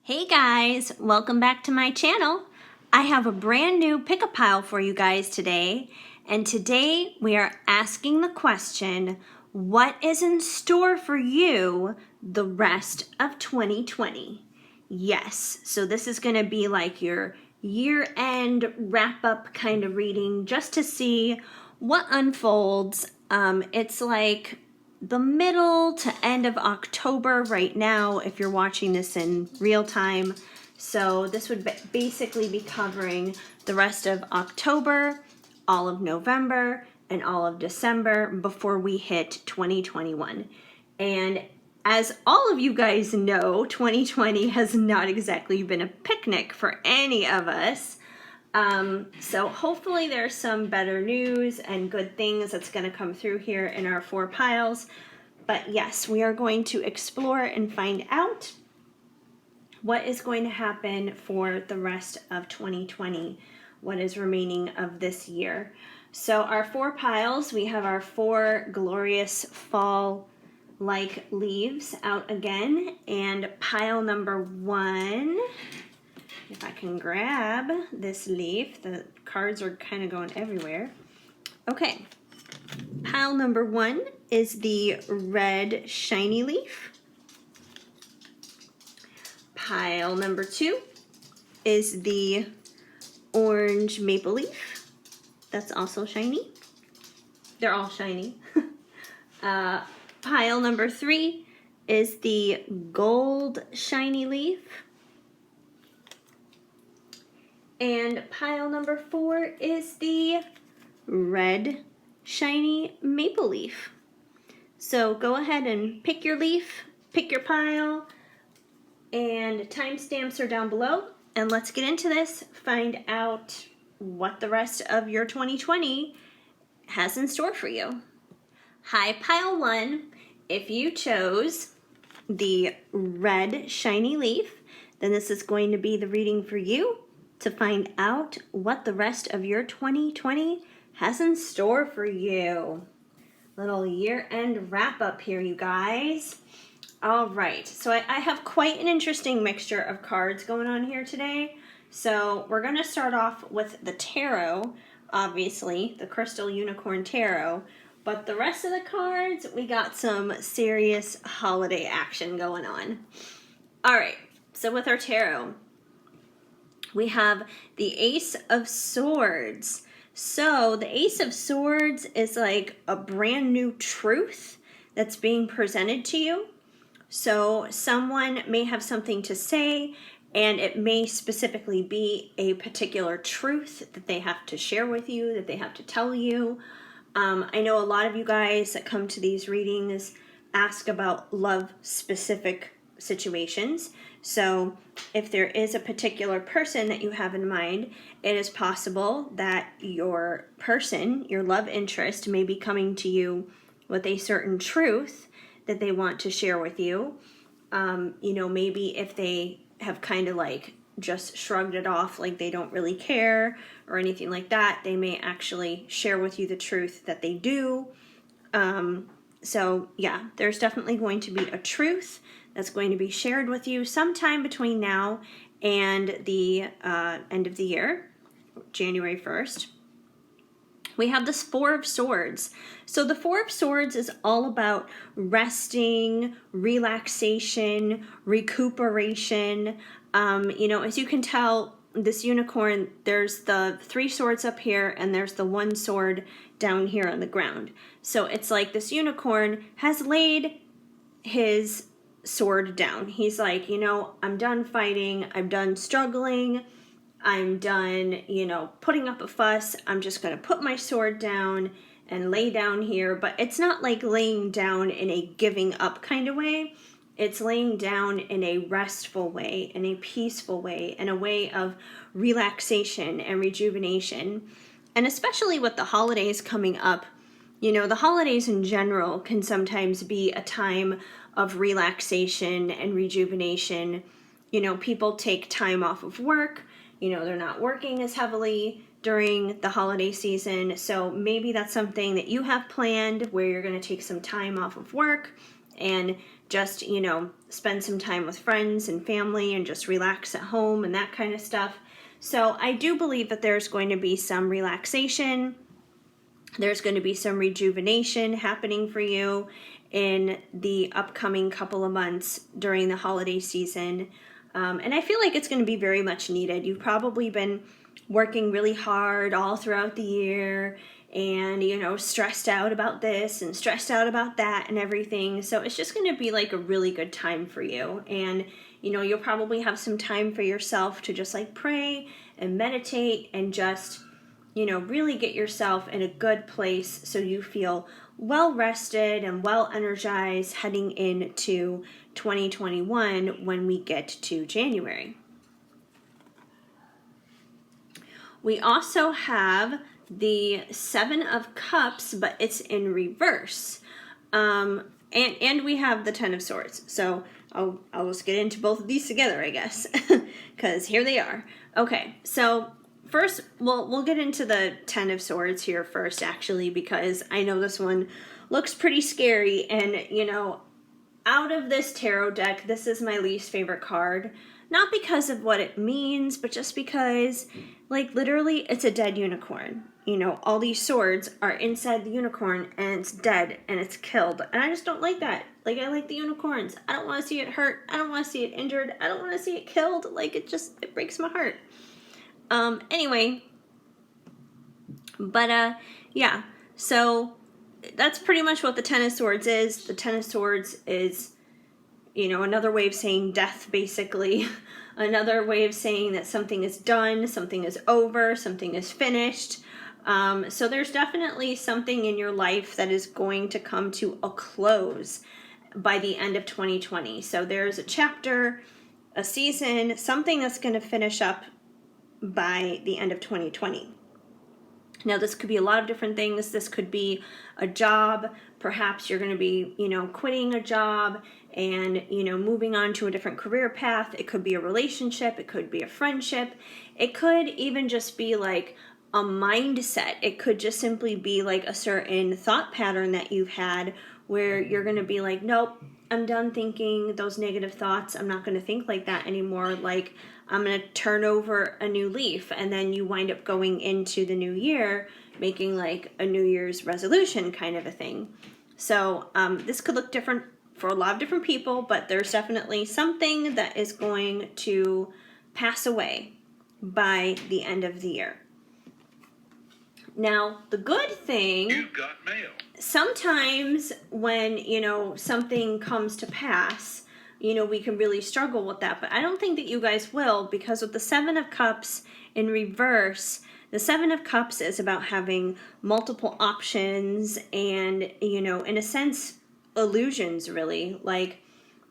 Hey guys, welcome back to my channel. I have a brand new pick-a pile for you guys today, and today we are asking the question, what is in store for you the rest of 2020? Yes, so this is going to be like your year-end wrap-up kind of reading just to see what unfolds. It's like the middle to end of October right now if you're watching this in real time. So this would basically be covering the rest of October, all of November, and all of December before we hit 2021. And as all of you guys know, 2020 has not exactly been a picnic for any of us. So hopefully there's some better news and good things that's going to come through here in our 4 piles. But yes, we are going to explore and find out what is going to happen for the rest of 2020, what is remaining of this year. So our 4 piles, we have our 4 glorious fall-like leaves out again, and pile number 1. If I can grab this leaf, the cards are kind of going everywhere. Okay, pile number 1 is the red shiny leaf. Pile number 2 is the orange maple leaf. That's also shiny. They're all shiny. Pile number 3 is the gold shiny leaf. And pile number 4 is the red shiny maple leaf. So go ahead and pick your leaf, pick your pile, and timestamps are down below. And let's get into this, find out what the rest of your 2020 has in store for you. Hi, pile 1. If you chose the red shiny leaf, then this is going to be the reading for you to find out what the rest of your 2020 has in store for you. Little year-end wrap-up here, you guys. All right, so I have quite an interesting mixture of cards going on here today. So we're going to start off with the tarot, obviously, the Crystal Unicorn Tarot. But the rest of the cards, we got some serious holiday action going on. All right, so with our tarot, we have the Ace of Swords. So the Ace of Swords is like a brand new truth that's being presented to you. So someone may have something to say, and it may specifically be a particular truth that they have to share with you, that they have to tell you. I know a lot of you guys that come to these readings ask about love-specific situations. So if there is a particular person that you have in mind, it is possible that your person, your love interest, may be coming to you with a certain truth that they want to share with you. Maybe if they have kind of like just shrugged it off, like they don't really care or anything like that, they may actually share with you the truth that they do. So yeah, there's definitely going to be a truth that's going to be shared with you sometime between now and the end of the year, January 1st. We have this 4 of Swords. So the 4 of Swords is all about resting, relaxation, recuperation. As you can tell, this unicorn, there's the 3 swords up here and there's the 1 sword down here on the ground. So it's like this unicorn has laid his sword down. He's like, I'm done fighting. I'm done struggling. I'm done, putting up a fuss. I'm just going to put my sword down and lay down here. But it's not like laying down in a giving up kind of way. It's laying down in a restful way, in a peaceful way, in a way of relaxation and rejuvenation. And especially with the holidays coming up, the holidays in general can sometimes be a time of relaxation and rejuvenation. People take time off of work. They're not working as heavily during the holiday season. So maybe that's something that you have planned where you're going to take some time off of work and just, spend some time with friends and family and just relax at home and that kind of stuff. So I do believe that there's going to be some relaxation. There's going to be some rejuvenation happening for you in the upcoming couple of months during the holiday season. And I feel like it's going to be very much needed. You've probably been working really hard all throughout the year and, stressed out about this and stressed out about that and everything. So it's just going to be like a really good time for you. And, you'll probably have some time for yourself to just like pray and meditate and just, really get yourself in a good place so you feel well rested and well energized heading into 2021 when we get to January. We also have the Seven of Cups, but it's in reverse. And we have the Ten of Swords. So I'll just get into both of these together, I guess, because here they are. Okay, so first, we'll get into the Ten of Swords here first, actually, because I know this one looks pretty scary. And, out of this tarot deck, this is my least favorite card. Not because of what it means, but just because, like, literally, it's a dead unicorn. All these swords are inside the unicorn, and it's dead, and it's killed. And I just don't like that. Like, I like the unicorns. I don't want to see it hurt. I don't want to see it injured. I don't want to see it killed. Like, it breaks my heart. Anyway, but, yeah, so that's pretty much what the Ten of Swords is. The Ten of Swords is, another way of saying death, basically. Another way of saying that something is done, something is over, something is finished. So there's definitely something in your life that is going to come to a close by the end of 2020. So there's a chapter, a season, something that's going to finish up by the end of 2020. Now, this could be a lot of different things. This could be a job. Perhaps you're going to be, quitting a job and, moving on to a different career path. It could be a relationship. It could be a friendship. It could even just be like a mindset. It could just simply be like a certain thought pattern that you've had where you're going to be like, nope, I'm done thinking those negative thoughts. I'm not going to think like that anymore. Like, I'm going to turn over a new leaf. And then you wind up going into the new year making like a New Year's resolution kind of a thing. So this could look different for a lot of different people, but there's definitely something that is going to pass away by the end of the year. Now, the good thing, you've got mail. Sometimes when, something comes to pass, we can really struggle with that. But I don't think that you guys will, because with the Seven of Cups in reverse, the Seven of Cups is about having multiple options and, in a sense, illusions, really. Like,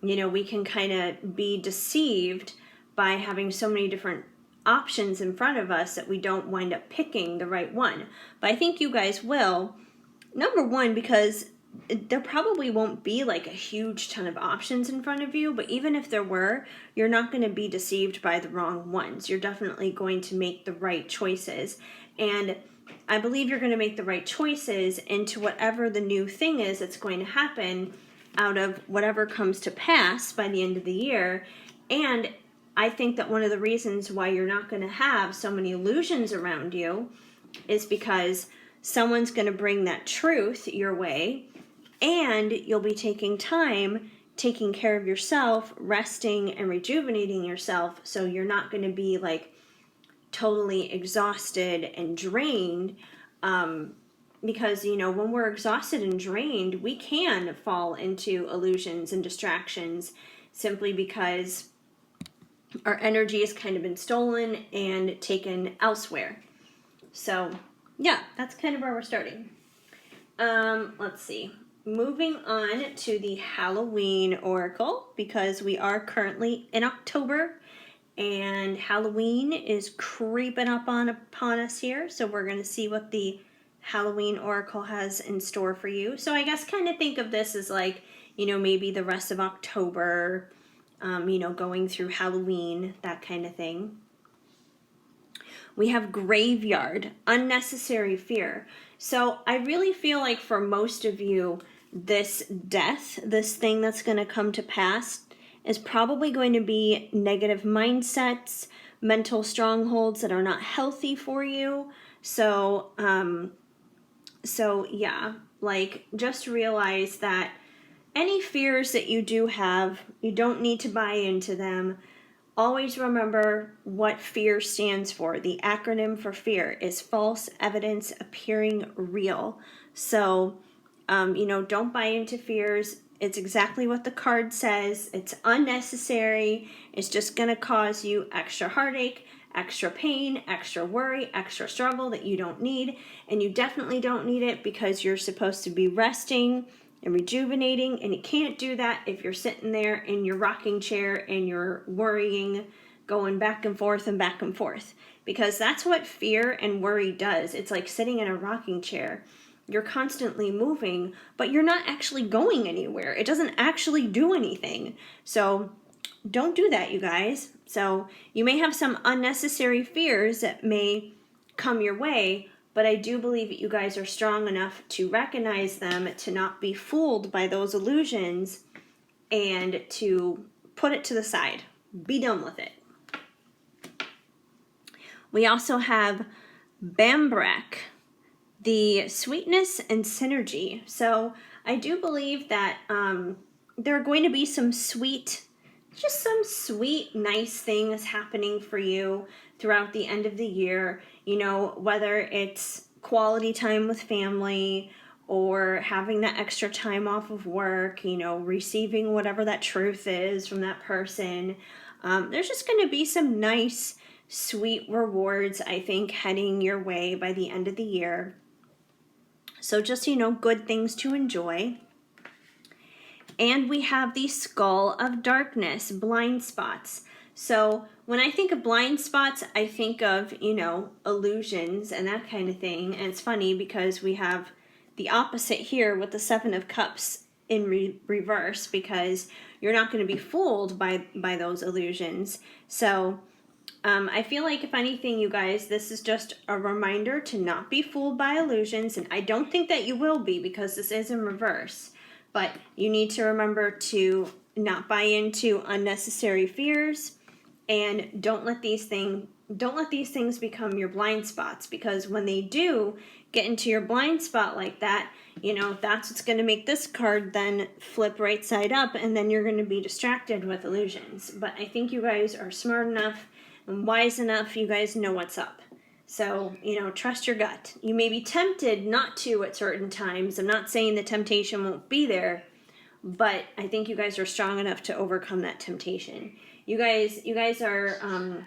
we can kind of be deceived by having so many different options in front of us that we don't wind up picking the right one. But I think you guys will. Number one, because there probably won't be like a huge ton of options in front of you, but even if there were, you're not going to be deceived by the wrong ones. You're definitely going to make the right choices. And I believe you're going to make the right choices into whatever the new thing is that's going to happen out of whatever comes to pass by the end of the year. And I think that one of the reasons why you're not going to have so many illusions around you is because someone's going to bring that truth your way, and you'll be taking time taking care of yourself, resting and rejuvenating yourself, so you're not going to be like totally exhausted and drained, because when we're exhausted and drained, we can fall into illusions and distractions simply because our energy has kind of been stolen and taken elsewhere. So yeah, that's kind of where we're starting. Let's see. Moving on to the Halloween Oracle, because we are currently in October and Halloween is creeping up upon us here. So we're going to see what the Halloween Oracle has in store for you. So I guess kind of think of this as like, maybe the rest of October, going through Halloween, that kind of thing. We have Graveyard, unnecessary fear. So I really feel like for most of you, this death, this thing that's going to come to pass, is probably going to be negative mindsets, mental strongholds that are not healthy for you. So yeah, like, just realize that any fears that you do have, you don't need to buy into them. Always remember what fear stands for. The acronym for fear is false evidence appearing real. So, don't buy into fears. It's exactly what the card says. It's unnecessary. It's just going to cause you extra heartache, extra pain, extra worry, extra struggle that you don't need. And you definitely don't need it because you're supposed to be resting and rejuvenating, and you can't do that if you're sitting there in your rocking chair and you're worrying, going back and forth and back and forth, because that's what fear and worry does. It's like sitting in a rocking chair. You're constantly moving, but you're not actually going anywhere. It doesn't actually do anything. So don't do that, you guys. So you may have some unnecessary fears that may come your way, but I do believe that you guys are strong enough to recognize them, to not be fooled by those illusions, and to put it to the side. Be done with it. We also have Bambrek, the sweetness and synergy. So I do believe that there are going to be some sweet, nice things happening for you throughout the end of the year. Whether it's quality time with family or having that extra time off of work, receiving whatever that truth is from that person. There's just going to be some nice, sweet rewards, I think, heading your way by the end of the year. So just, good things to enjoy. And we have the Skull of Darkness, blind spots. So when I think of blind spots, I think of, illusions and that kind of thing. And it's funny because we have the opposite here with the Seven of Cups in reverse, because you're not going to be fooled by those illusions. So I feel like, if anything, you guys, this is just a reminder to not be fooled by illusions. And I don't think that you will be, because this is in reverse. But you need to remember to not buy into unnecessary fears, and don't let these things become your blind spots, because when they do get into your blind spot like that, that's what's going to make this card then flip right side up, and then you're going to be distracted with illusions. But I think you guys are smart enough and wise enough. You guys know what's up. So, trust your gut. You may be tempted not to at certain times. I'm not saying the temptation won't be there, but I think you guys are strong enough to overcome that temptation. You guys are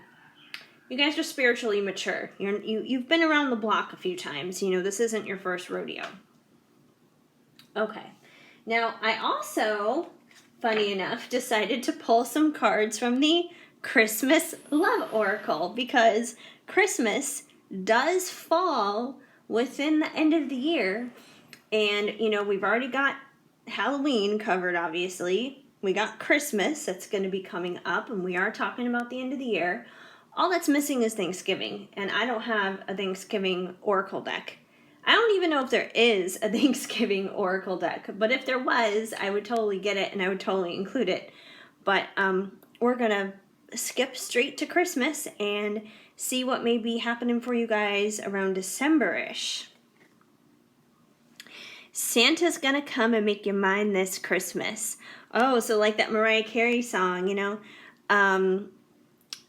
spiritually mature. You've been around the block a few times. This isn't your first rodeo. Okay. Now, I also, funny enough, decided to pull some cards from the Christmas Love Oracle, because Christmas does fall within the end of the year. And, we've already got Halloween covered, obviously. We got Christmas that's going to be coming up, and we are talking about the end of the year. All that's missing is Thanksgiving, and I don't have a Thanksgiving Oracle deck. I don't even know if there is a Thanksgiving Oracle deck, but if there was, I would totally get it, and I would totally include it. But we're going to skip straight to Christmas and see what may be happening for you guys around December-ish. Santa's gonna come and make you mine this Christmas. Oh, so like that Mariah Carey song,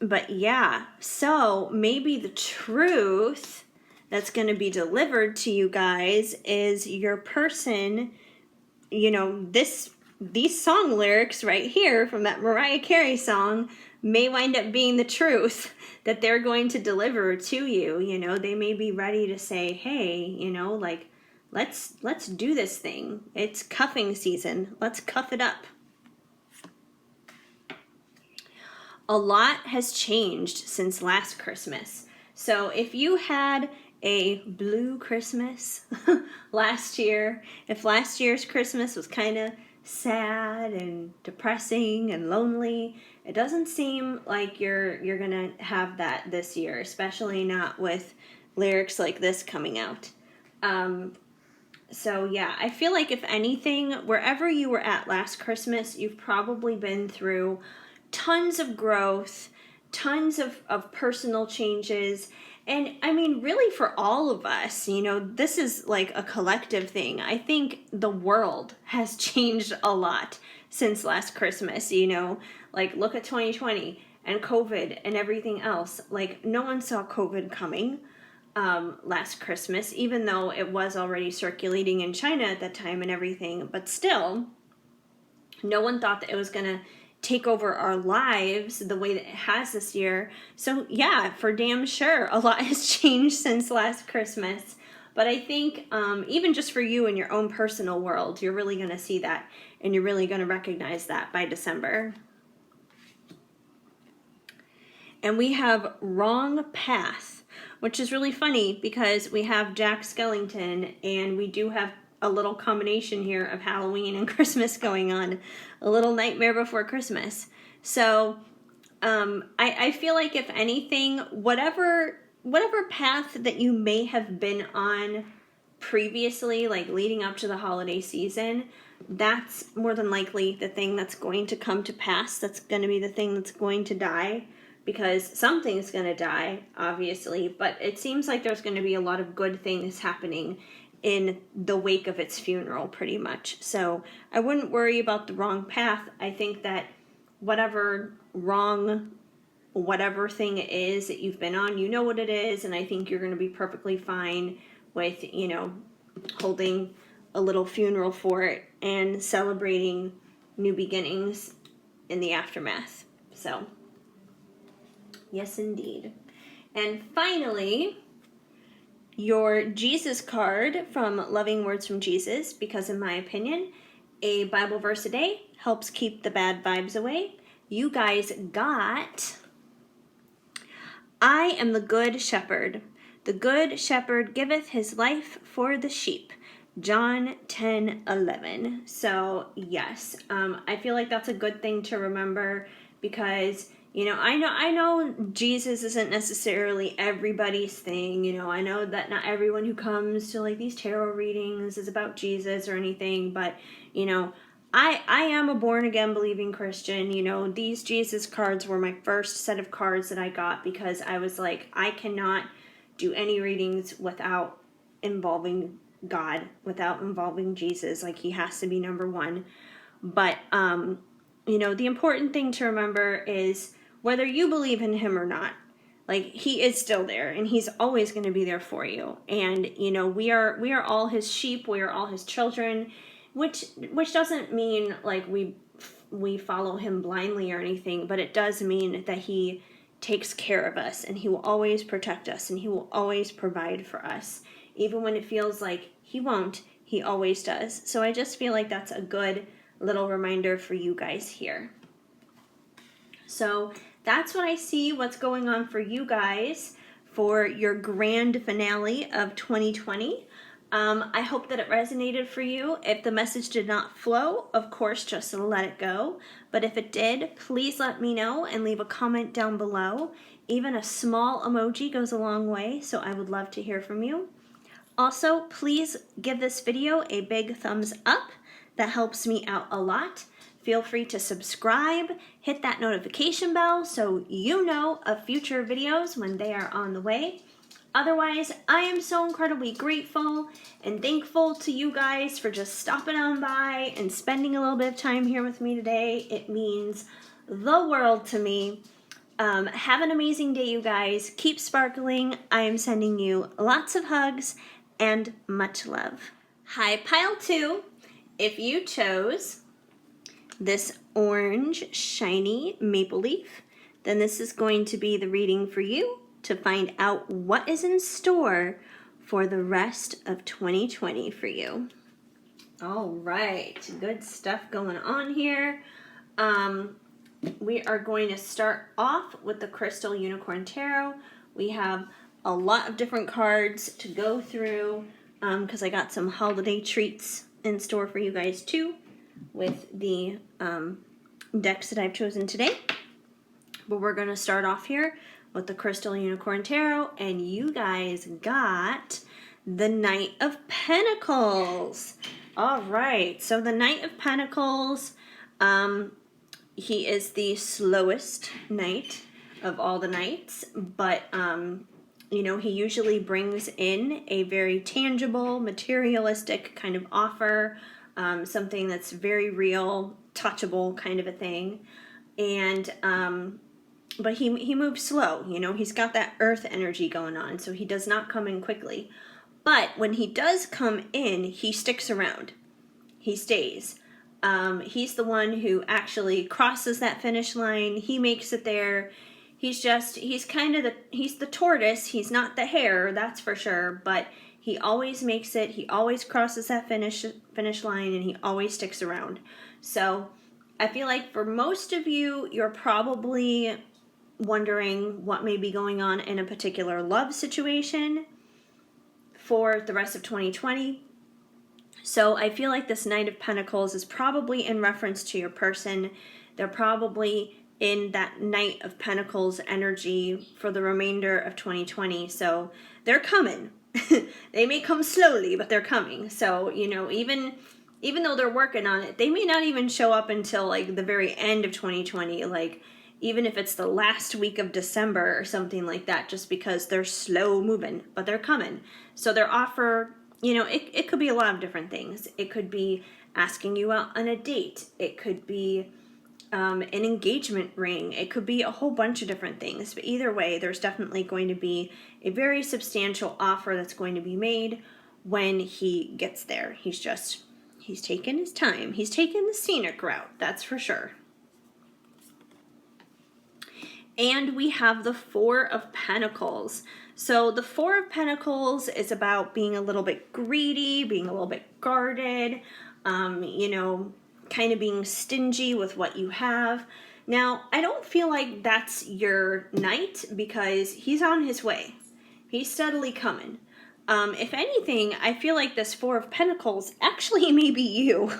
But yeah, so maybe the truth that's gonna be delivered to you guys is your person, these song lyrics right here from that Mariah Carey song may wind up being the truth that they're going to deliver to you. They may be ready to say, hey, let's do this thing. It's cuffing season. Let's cuff it up. A lot has changed since last Christmas. So if you had a blue Christmas last year, if last year's Christmas was kind of sad and depressing and lonely, it doesn't seem like you're gonna have that this year, especially not with lyrics like this coming out. So yeah, I feel like if anything, wherever you were at last Christmas, you've probably been through tons of growth, tons of personal changes. And I mean, really for all of us, this is like a collective thing. I think the world has changed a lot since last Christmas, like look at 2020 and COVID and everything else. Like no one saw COVID coming last Christmas, even though it was already circulating in China at that time and everything. But still, no one thought that it was going to take over our lives the way that it has this year. So yeah, for damn sure, a lot has changed since last Christmas. But I think even just for you in your own personal world, you're really going to see that and you're really going to recognize that by December. And we have Wrong Path, which is really funny because we have Jack Skellington and we do have a little combination here of Halloween and Christmas going on, a little Nightmare Before Christmas. So I feel like if anything, whatever path that you may have been on previously, like leading up to the holiday season, that's more than likely the thing that's going to come to pass. That's going to be the thing that's going to die, because something's going to die, obviously, but it seems like there's going to be a lot of good things happening in the wake of its funeral, pretty much. So I wouldn't worry about the wrong path. I think that whatever thing it is that you've been on, you know what it is, and I think you're going to be perfectly fine with, holding a little funeral for it and celebrating new beginnings in the aftermath. So yes, indeed. And finally, your Jesus card from Loving Words from Jesus, because in my opinion, a Bible verse a day helps keep the bad vibes away. You guys got, I am the good shepherd. The good shepherd giveth his life for the sheep. John 10:11. So yes, I feel like that's a good thing to remember because I know Jesus isn't necessarily everybody's thing. I know that not everyone who comes to like these tarot readings is about Jesus or anything, but I am a born again believing Christian. These Jesus cards were my first set of cards that I got because I was like, I cannot do any readings without involving God, without involving Jesus. Like he has to be number one. But the important thing to remember is whether you believe in him or not, like he is still there and he's always going to be there for you. And we are all his sheep, we are all his children, which doesn't mean like we follow him blindly or anything, but it does mean that he takes care of us and he will always protect us and he will always provide for us. Even when it feels like he won't, he always does. So I just feel like that's a good little reminder for you guys here. So that's what I see, what's going on for you guys for your grand finale of 2020. I hope that it resonated for you. If the message did not flow, of course, just let it go. But if it did, please let me know and leave a comment down below. Even a small emoji goes a long way, so I would love to hear from you. Also, please give this video a big thumbs up. That helps me out a lot. Feel free to subscribe, hit that notification bell so you know of future videos when they are on the way. Otherwise, I am so incredibly grateful and thankful to you guys for just stopping on by and spending a little bit of time here with me today. It means the world to me. Have an amazing day, you guys. Keep sparkling. I am sending you lots of hugs and much love. Hi, Pile 2. If you chose this orange shiny maple leaf, then this is going to be the reading for you to find out what is in store for the rest of 2020 for you. All right, good stuff going on here. We are going to start off with the Crystal Unicorn Tarot. We have a lot of different cards to go through because I got some holiday treats in store for you guys too with the decks that I've chosen today. But we're going to start off here with the Crystal Unicorn Tarot, and you guys got the Knight of Pentacles. All right, so the Knight of Pentacles, he is the slowest knight of all the knights, but you know, he usually brings in a very tangible, materialistic kind of offer, something that's very real, touchable kind of a thing. And but he moves slow, you know, he's got that earth energy going on, so he does not come in quickly. But when he does come in, he sticks around. He stays. He's the one who actually crosses that finish line. He makes it there. He's the tortoise. He's not the hare, that's for sure, but he always makes it. He always crosses that finish line, and he always sticks around. So I feel like for most of you, you're probably wondering what may be going on in a particular love situation for the rest of 2020. So I feel like this Knight of Pentacles is probably in reference to your person. They're probably in that Knight of Pentacles energy for the remainder of 2020. So they're coming. They may come slowly, but they're coming. So, you know, even though they're working on it, they may not even show up until like the very end of 2020. Like, even if it's the last week of December or something like that, just because they're slow moving, but they're coming. So their offer, you know, it could be a lot of different things. It could be asking you out on a date. It could be an engagement ring. It could be a whole bunch of different things. But either way, there's definitely going to be a very substantial offer that's going to be made when he gets there. He's taking his time. He's taking the scenic route, that's for sure. And we have the Four of Pentacles. So the Four of Pentacles is about being a little bit greedy, being a little bit guarded, you know, kind of being stingy with what you have. Now, I don't feel like that's your knight because he's on his way. He's steadily coming. If anything, I feel like this Four of Pentacles actually may be you.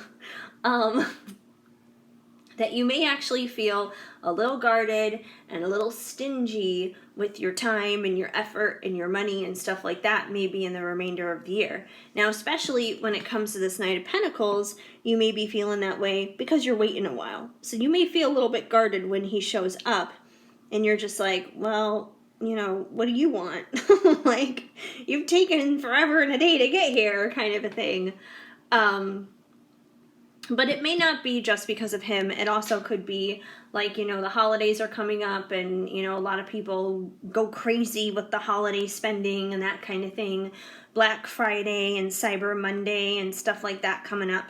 That you may actually feel a little guarded and a little stingy with your time and your effort and your money and stuff like that, maybe in the remainder of the year. Now, especially when it comes to this Knight of Pentacles, you may be feeling that way because you're waiting a while. So you may feel a little bit guarded when he shows up and you're just like, well, you know, what do you want? Like, you've taken forever and a day to get here, kind of a thing. But it may not be just because of him. It also could be like, you know, the holidays are coming up and, you know, a lot of people go crazy with the holiday spending and that kind of thing. Black Friday and Cyber Monday and stuff like that coming up.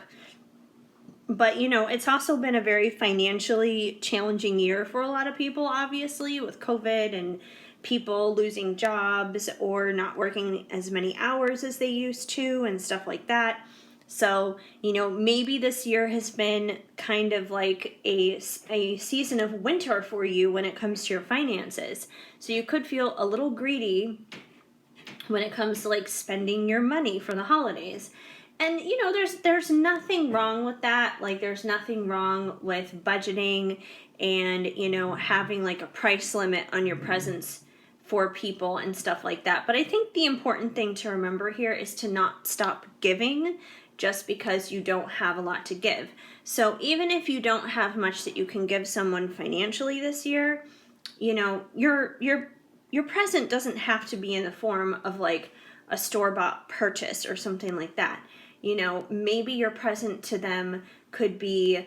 But, you know, it's also been a very financially challenging year for a lot of people, obviously, with COVID and people losing jobs or not working as many hours as they used to and stuff like that. So, you know, maybe this year has been kind of like a season of winter for you when it comes to your finances. So you could feel a little greedy when it comes to like spending your money for the holidays. And, you know, there's nothing wrong with that. Like, there's nothing wrong with budgeting and, you know, having like a price limit on your presents for people and stuff like that. But I think the important thing to remember here is to not stop giving just because you don't have a lot to give. So even if you don't have much that you can give someone financially this year, you know, your present doesn't have to be in the form of like a store-bought purchase or something like that. You know, maybe your present to them could be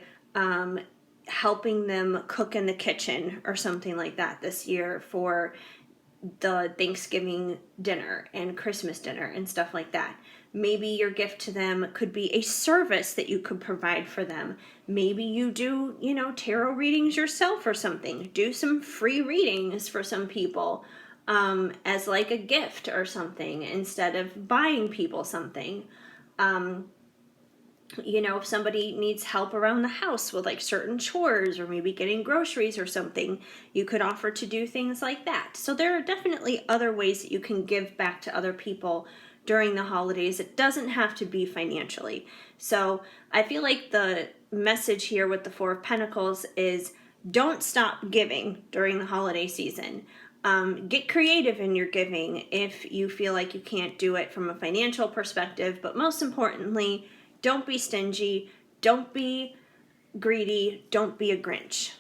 helping them cook in the kitchen or something like that this year for the Thanksgiving dinner and Christmas dinner and stuff like that. Maybe your gift to them could be a service that you could provide for them. Maybe you do, you know, tarot readings yourself or something. Do some free readings for some people as like a gift or something instead of buying people something. You know, if somebody needs help around the house with like certain chores or maybe getting groceries or something, you could offer to do things like that. So there are definitely other ways that you can give back to other people during the holidays. It doesn't have to be financially. So I feel like the message here with the Four of Pentacles is don't stop giving during the holiday season. Get creative in your giving if you feel like you can't do it from a financial perspective, but most importantly, don't be stingy, don't be greedy, don't be a Grinch.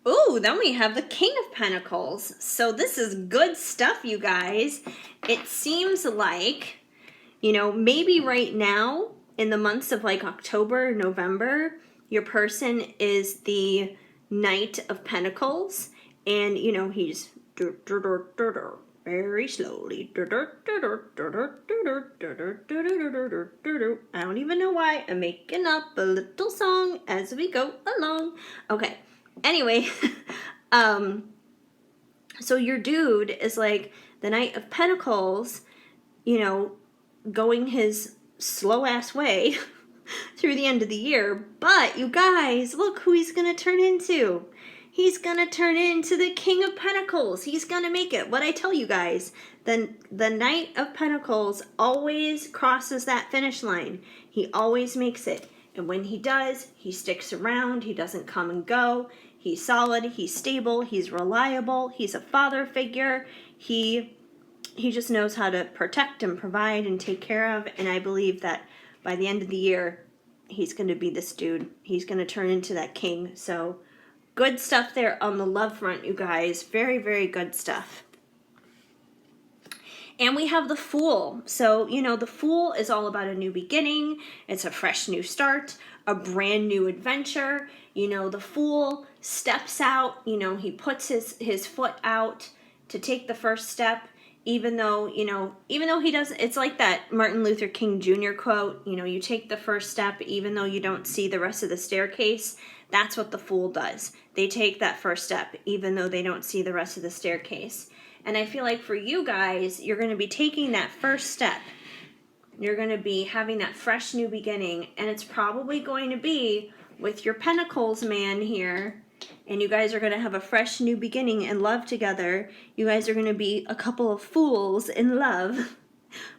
Ooh, then we have the King of Pentacles. So this is good stuff, you guys. It seems like, maybe right now in the months of like October, November, your person is the Knight of Pentacles, and he's very slowly. I don't even know why. I'm making up a little song as we go along. Okay. Anyway, so your dude is like the Knight of Pentacles, going his slow ass way through the end of the year. But you guys, look who he's going to turn into. He's going to turn into the King of Pentacles. He's going to make it. What I tell you guys, the Knight of Pentacles always crosses that finish line. He always makes it. And when he does, he sticks around. He doesn't come and go. He's solid. He's stable. He's reliable. He's a father figure. He just knows how to protect and provide and take care of. And I believe that by the end of the year, he's going to be this dude. He's going to turn into that king. So good stuff there on the love front, you guys. Very, very good stuff. And we have the Fool. So, the Fool is all about a new beginning. It's a fresh new start, a brand new adventure. The Fool steps out, he puts his foot out to take the first step, even though he doesn't. It's like that Martin Luther King Jr. quote, you take the first step even though you don't see the rest of the staircase. That's what the Fool does. They take that first step even though they don't see the rest of the staircase. And I feel like for you guys, you're going to be taking that first step. You're going to be having that fresh new beginning. And it's probably going to be with your Pentacles man here. And you guys are going to have a fresh new beginning in love together. You guys are going to be a couple of fools in love.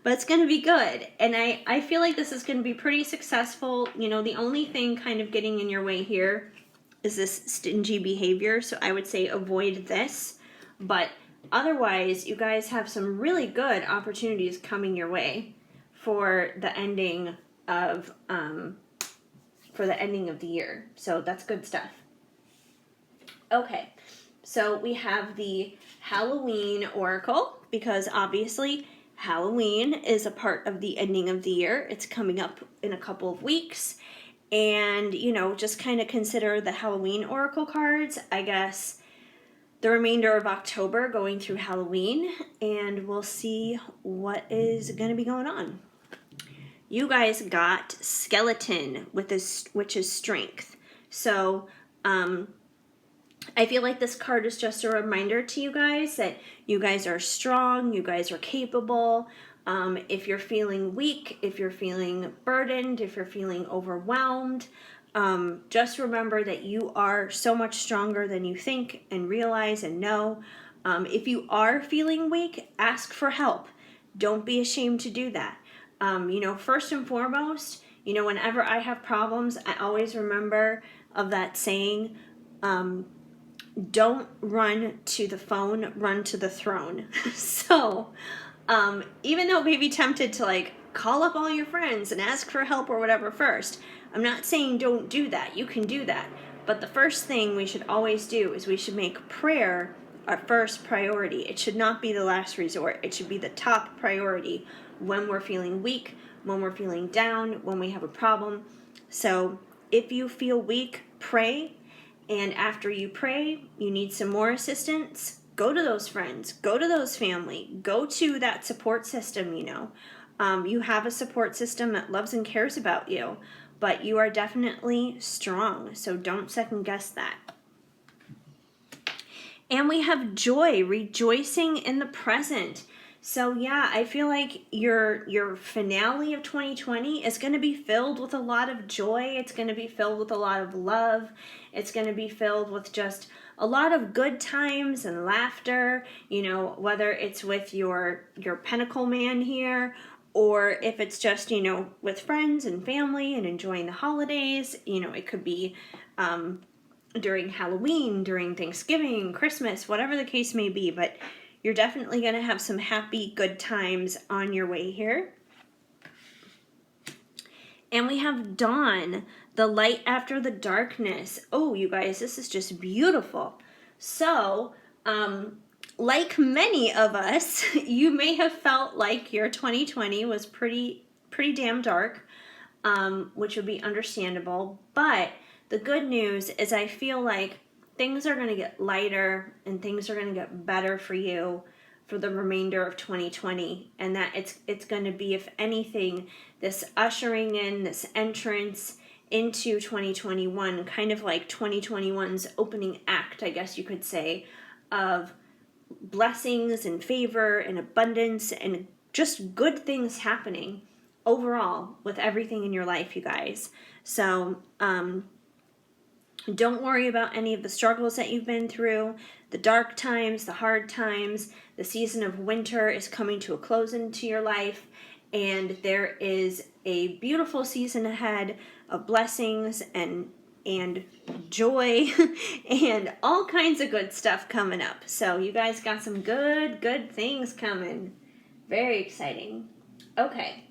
But it's going to be good. And I feel like this is going to be pretty successful. The only thing kind of getting in your way here is this stingy behavior. So I would say avoid this. But otherwise, you guys have some really good opportunities coming your way for the ending of the year. So that's good stuff. Okay, so we have the Halloween Oracle, because obviously Halloween is a part of the ending of the year. It's coming up in a couple of weeks. And, just kind of consider the Halloween Oracle cards, I guess, the remainder of October going through Halloween, and we'll see what is going to be going on. You guys got Skeleton, which is strength. So, I feel like this card is just a reminder to you guys that you guys are strong, you guys are capable. If you're feeling weak, if you're feeling burdened, if you're feeling overwhelmed, just remember that you are so much stronger than you think and realize and know. If you are feeling weak, ask for help. Don't be ashamed to do that. First and foremost, whenever I have problems, I always remember of that saying, don't run to the phone, run to the throne. So, even though it may be tempted to call up all your friends and ask for help or whatever first, I'm not saying don't do that. You can do that. But the first thing we should always do is we should make prayer our first priority. It should not be the last resort. It should be the top priority when we're feeling weak, when we're feeling down, when we have a problem. So if you feel weak, pray. And after you pray, you need some more assistance, go to those friends, go to those family, go to that support system, You have a support system that loves and cares about you, but you are definitely strong, so don't second guess that. And we have joy, rejoicing in the present. So yeah, I feel like your finale of 2020 is going to be filled with a lot of joy. It's going to be filled with a lot of love. It's going to be filled with just a lot of good times and laughter, whether it's with your Pentacle man here, or if it's just, with friends and family and enjoying the holidays, it could be during Halloween, during Thanksgiving, Christmas, whatever the case may be, but you're definitely going to have some happy, good times on your way here. And we have dawn, the light after the darkness. Oh, you guys, this is just beautiful. So, like many of us, you may have felt like your 2020 was pretty damn dark, which would be understandable. But the good news is I feel like things are going to get lighter and things are going to get better for you for the remainder of 2020, and that it's going to be, if anything, this ushering in, this entrance into 2021, kind of like 2021's opening act, I guess you could say, of blessings and favor and abundance and just good things happening overall with everything in your life, you guys. So don't worry about any of the struggles that you've been through, the dark times, the hard times. The season of winter is coming to a close into your life, and there is a beautiful season ahead of blessings and joy and all kinds of good stuff coming up. So you guys got some good things coming. Very exciting. Okay.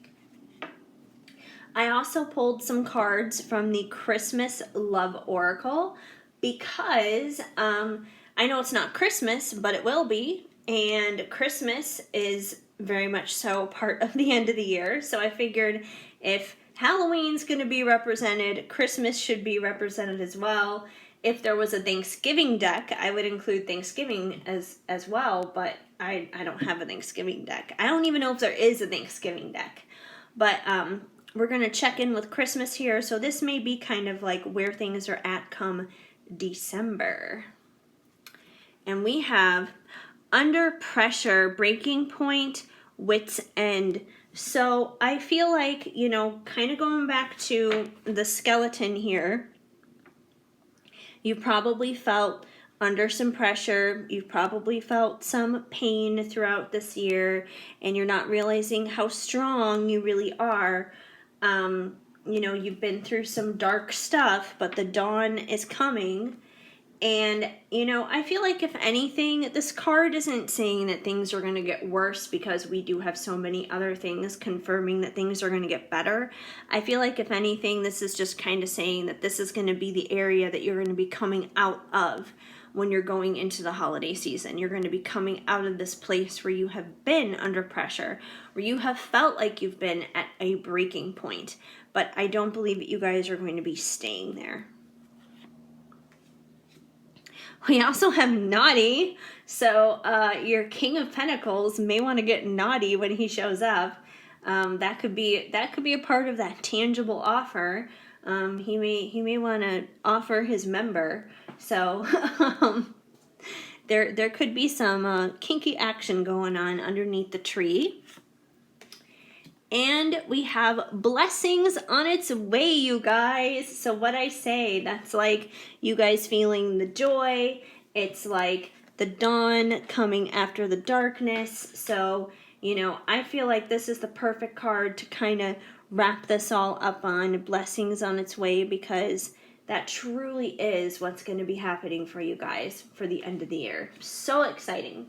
I also pulled some cards from the Christmas Love Oracle because I know it's not Christmas, but it will be. And Christmas is very much so part of the end of the year. So I figured if Halloween's going to be represented, Christmas should be represented as well. If there was a Thanksgiving deck, I would include Thanksgiving as well, but I don't have a Thanksgiving deck. I don't even know if there is a Thanksgiving deck. But we're going to check in with Christmas here, so this may be kind of like where things are at come December. And we have under pressure, breaking point, wit's end. So I feel like, kind of going back to the skeleton here, you probably felt under some pressure. You've probably felt some pain throughout this year, and you're not realizing how strong you really are. You've been through some dark stuff, but the dawn is coming. And, I feel like if anything, this card isn't saying that things are going to get worse, because we do have so many other things confirming that things are going to get better. I feel like if anything, this is just kind of saying that this is going to be the area that you're going to be coming out of when you're going into the holiday season. You're going to be coming out of this place where you have been under pressure, where you have felt like you've been at a breaking point. But I don't believe that you guys are going to be staying there. We also have naughty, so your King of Pentacles may want to get naughty when he shows up. That could be a part of that tangible offer. He may want to offer his member. So there could be some kinky action going on underneath the tree. And we have blessings on its way, you guys. So what I say, that's like you guys feeling the joy. It's like the dawn coming after the darkness. So, I feel like this is the perfect card to kind of wrap this all up on, blessings on its way, because that truly is what's going to be happening for you guys for the end of the year. So exciting.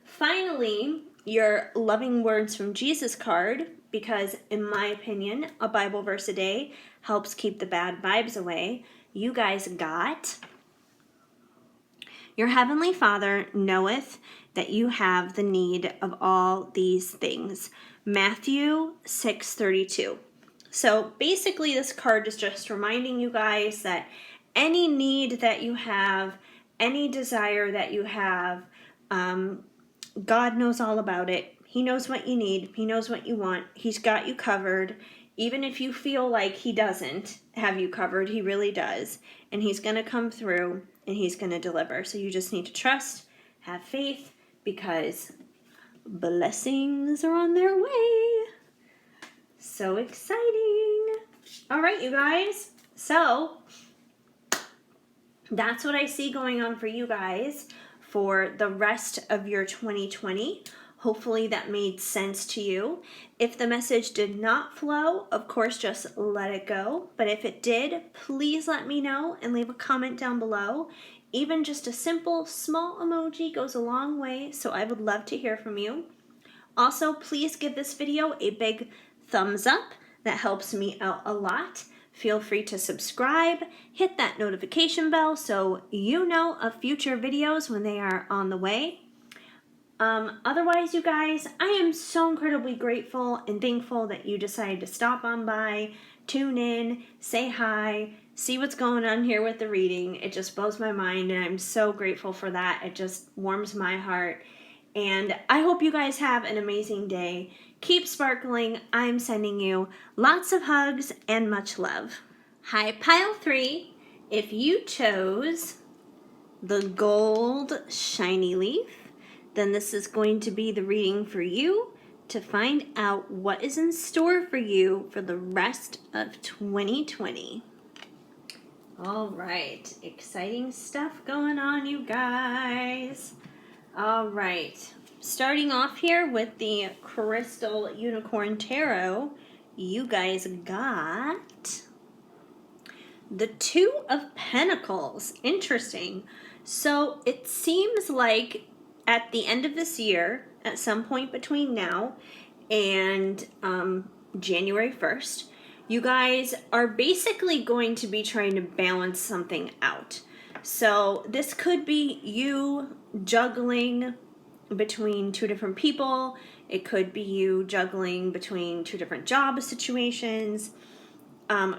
Finally, your loving words from Jesus card, because in my opinion, a Bible verse a day helps keep the bad vibes away. You guys got, your heavenly Father knoweth that you have the need of all these things. Matthew 6:32. So basically this card is just reminding you guys that any need that you have, any desire that you have, God knows all about it. He knows what you need. He knows what you want. He's got you covered. Even if you feel like he doesn't have you covered, he really does. And he's going to come through and he's going to deliver. So you just need to trust, have faith, because blessings are on their way. So exciting. All right, you guys. So that's what I see going on for you guys for the rest of your 2020. Hopefully that made sense to you. If the message did not flow, of course, just let it go. But if it did, please let me know and leave a comment down below. Even just a simple, small emoji goes a long way, so I would love to hear from you. Also, please give this video a big thumbs up. That helps me out a lot. Feel free to subscribe, hit that notification bell so you know of future videos when they are on the way. Otherwise, you guys, I am so incredibly grateful and thankful that you decided to stop on by, tune in, say hi, see what's going on here with the reading. It just blows my mind, and I'm so grateful for that. It just warms my heart. And I hope you guys have an amazing day. Keep sparkling. I'm sending you lots of hugs and much love. Hi, Pile 3. If you chose the gold shiny leaf, then this is going to be the reading for you to find out what is in store for you for the rest of 2020. All right, exciting stuff going on, you guys. All right, starting off here with the Crystal Unicorn Tarot, you guys got the Two of Pentacles. Interesting. So it seems like at the end of this year, at some point between now and January 1st, you guys are basically going to be trying to balance something out. So this could be you juggling between two different people. It could be you juggling between two different job situations.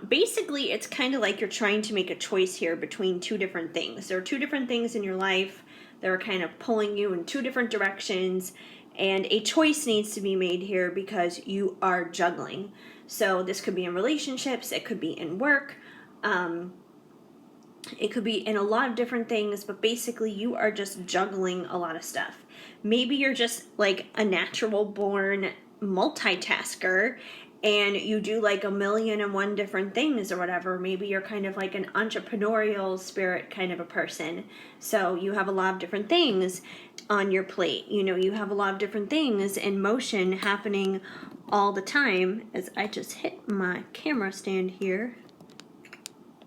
Basically, it's kind of like you're trying to make a choice here between two different things. There are two different things in your life that are kind of pulling you in two different directions, and a choice needs to be made here because you are juggling. So this could be in relationships, it could be in work, it could be in a lot of different things, but basically you are just juggling a lot of stuff. Maybe you're just like a natural born multitasker and you do like 1,000,001 different things or whatever. Maybe you're kind of like an entrepreneurial spirit kind of a person. So you have a lot of different things on your plate. You know, you have a lot of different things in motion happening all the time. As I just hit my camera stand here.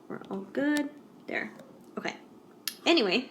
We're all good. There. Okay. Anyway,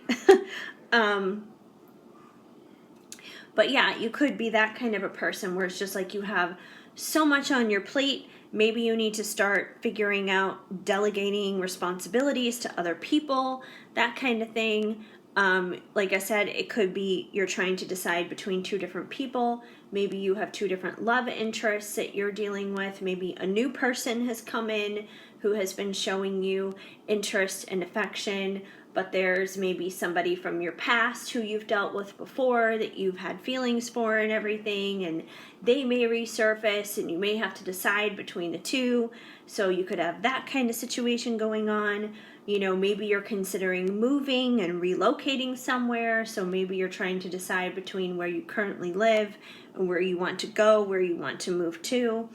but yeah, you could be that kind of a person where it's just like you have so much on your plate. Maybe you need to start figuring out delegating responsibilities to other people, that kind of thing. Like I said, it could be you're trying to decide between two different people. Maybe you have two different love interests that you're dealing with. Maybe a new person has come in who has been showing you interest and affection, but there's maybe somebody from your past who you've dealt with before that you've had feelings for and everything, and they may resurface and you may have to decide between the two. So you could have that kind of situation going on. You know, maybe you're considering moving and relocating somewhere, so maybe you're trying to decide between where you currently live and where you want to go, where you want to move to.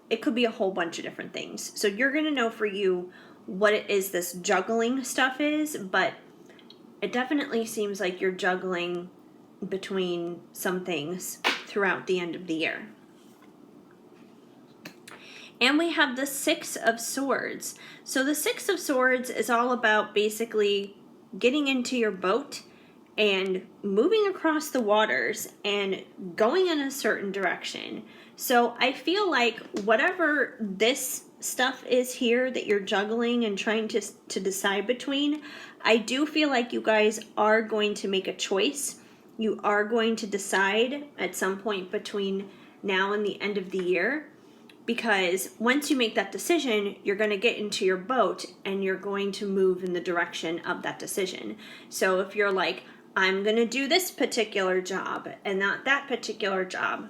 It could be a whole bunch of different things. So you're going to know for you what it is this juggling stuff is, but it definitely seems like you're juggling between some things throughout the end of the year. And we have the Six of Swords. So the Six of Swords is all about basically getting into your boat and moving across the waters and going in a certain direction. So I feel like whatever this stuff is here that you're juggling and trying to decide between, I do feel like you guys are going to make a choice. You are going to decide at some point between now and the end of the year, because once you make that decision, you're going to get into your boat and you're going to move in the direction of that decision. So if you're like, I'm going to do this particular job and not that particular job,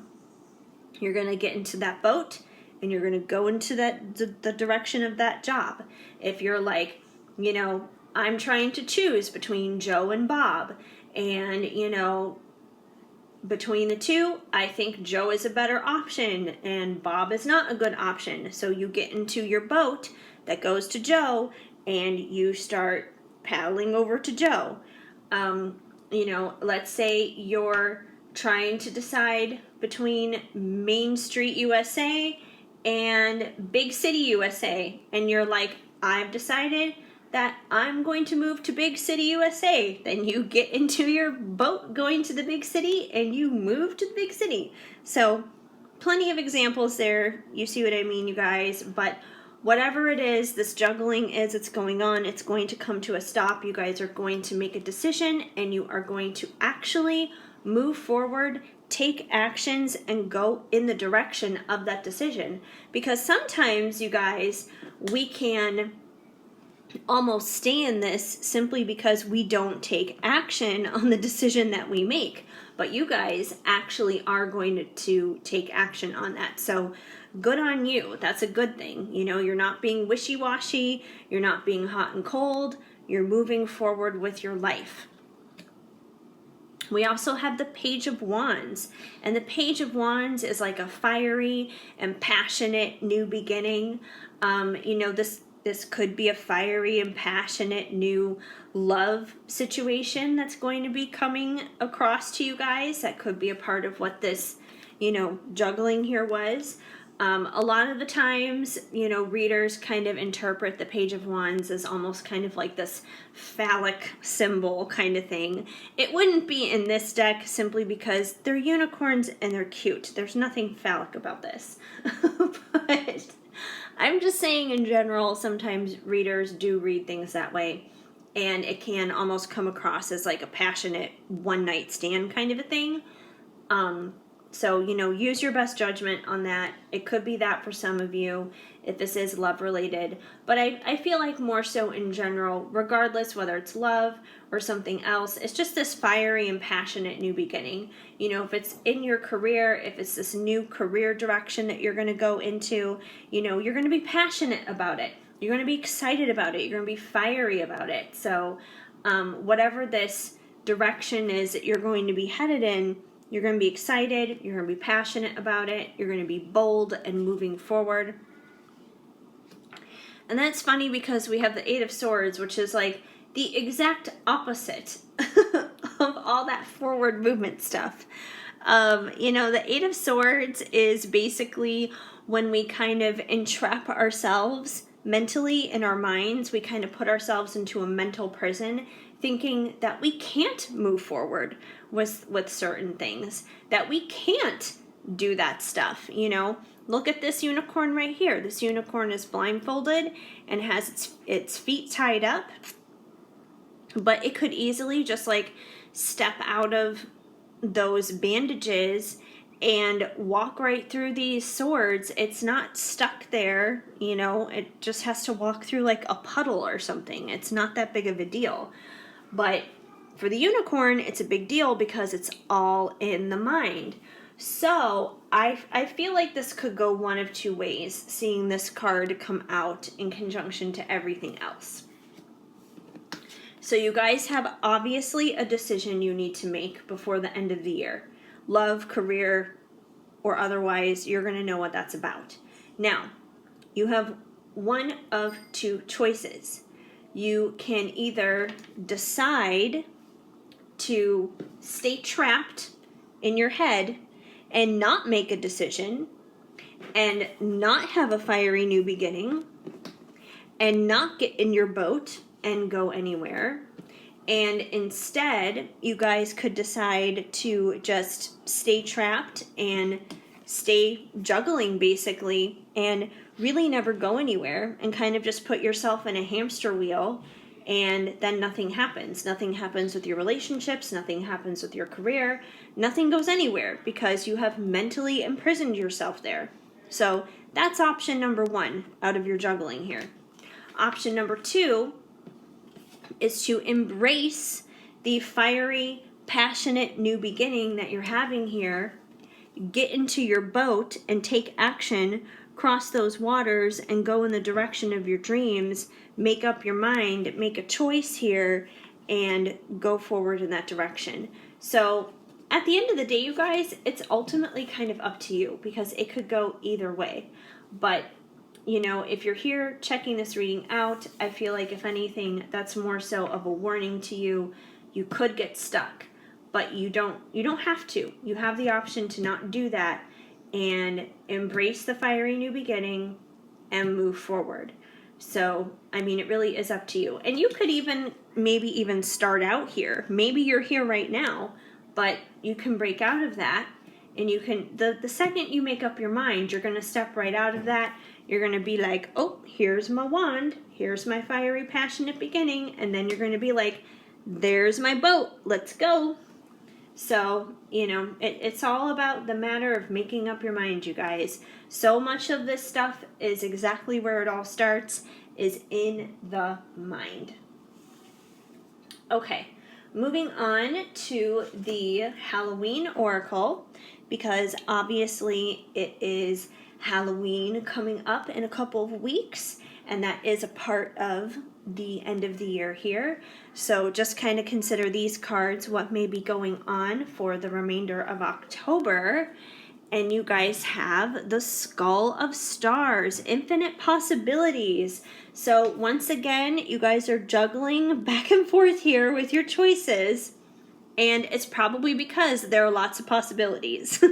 you're going to get into that boat and you're going to go into the direction of that job. If you're like, you know, I'm trying to choose between Joe and Bob, and, you know, between the two, I think Joe is a better option and Bob is not a good option. So you get into your boat that goes to Joe and you start paddling over to Joe. You know, let's say you're trying to decide between Main Street USA and Big City USA, and you're like, I've decided that I'm going to move to Big City USA. Then you get into your boat going to the big city and you move to the big city. So plenty of examples there. You see what I mean, you guys? But whatever it is, this juggling is, it's going on, it's going to come to a stop. You guys are going to make a decision and you are going to actually move forward, take actions, and go in the direction of that decision. Because sometimes, you guys, we can almost stay in this simply because we don't take action on the decision that we make. But you guys actually are going to take action on that. So good on you. That's a good thing. You know, you're not being wishy-washy. You're not being hot and cold. You're moving forward with your life. We also have the Page of Wands. And the Page of Wands is like a fiery and passionate new beginning. You know, this could be a fiery and passionate new love situation that's going to be coming across to you guys. That could be a part of what this, you know, juggling here was. A lot of the times, you know, readers kind of interpret the Page of Wands as almost kind of like this phallic symbol kind of thing. It wouldn't be in this deck simply because they're unicorns and they're cute. There's nothing phallic about this. But I'm just saying in general, sometimes readers do read things that way, and it can almost come across as like a passionate one-night stand kind of a thing. So, you know, use your best judgment on that. It could be that for some of you, if this is love-related. But I feel like more so in general, regardless whether it's love or something else, it's just this fiery and passionate new beginning. You know, if it's in your career, if it's this new career direction that you're going to go into, you know, you're going to be passionate about it. You're going to be excited about it. You're going to be fiery about it. So, whatever this direction is that you're going to be headed in, you're going to be excited, you're going to be passionate about it, you're going to be bold and moving forward. And that's funny because we have the Eight of Swords, which is like the exact opposite of all that forward movement stuff. You know, the Eight of Swords is basically when we kind of entrap ourselves mentally in our minds. We kind of put ourselves into a mental prison, thinking that we can't move forward with certain things, that we can't do that stuff, you know. Look at this unicorn right here. This unicorn is blindfolded and has its feet tied up, but it could easily just like step out of those bandages and walk right through these swords. It's not stuck there, you know. It just has to walk through like a puddle or something. It's not that big of a deal. But for the unicorn, it's a big deal because it's all in the mind. So I feel like this could go one of two ways, seeing this card come out in conjunction to everything else. So you guys have obviously a decision you need to make before the end of the year. Love, career, or otherwise, you're going to know what that's about. Now, you have one of two choices. You can either decide to stay trapped in your head and not make a decision and not have a fiery new beginning and not get in your boat and go anywhere. And instead, you guys could decide to just stay trapped and stay juggling basically and really never go anywhere and kind of just put yourself in a hamster wheel, and then nothing happens. Nothing happens with your relationships, nothing happens with your career, nothing goes anywhere because you have mentally imprisoned yourself there. So that's option number one out of your juggling here. Option number two is to embrace the fiery, passionate new beginning that you're having here, get into your boat and take action, cross those waters and go in the direction of your dreams, make up your mind, make a choice here, and go forward in that direction. So at the end of the day, you guys, it's ultimately kind of up to you because it could go either way. But you know, if you're here checking this reading out, I feel like if anything, that's more so of a warning to you. You could get stuck. but you don't have to. You have the option to not do that and embrace the fiery new beginning and move forward. So, I mean, it really is up to you. And you could maybe even start out here. Maybe you're here right now, but you can break out of that, and you can, the second you make up your mind, you're going to step right out of that. You're going to be like, oh, here's my wand, here's my fiery, passionate beginning, and then you're going to be like, there's my boat, let's go. So, it's all about the matter of making up your mind, you guys. So much of this stuff is exactly where it all starts, is in the mind. Okay, moving on to the Halloween Oracle, because obviously it is Halloween coming up in a couple of weeks, and that is a part of the end of the year here. So just kind of consider these cards, what may be going on for the remainder of October. And you guys have the Skull of Stars, infinite possibilities. So once again, you guys are juggling back and forth here with your choices. And it's probably because there are lots of possibilities.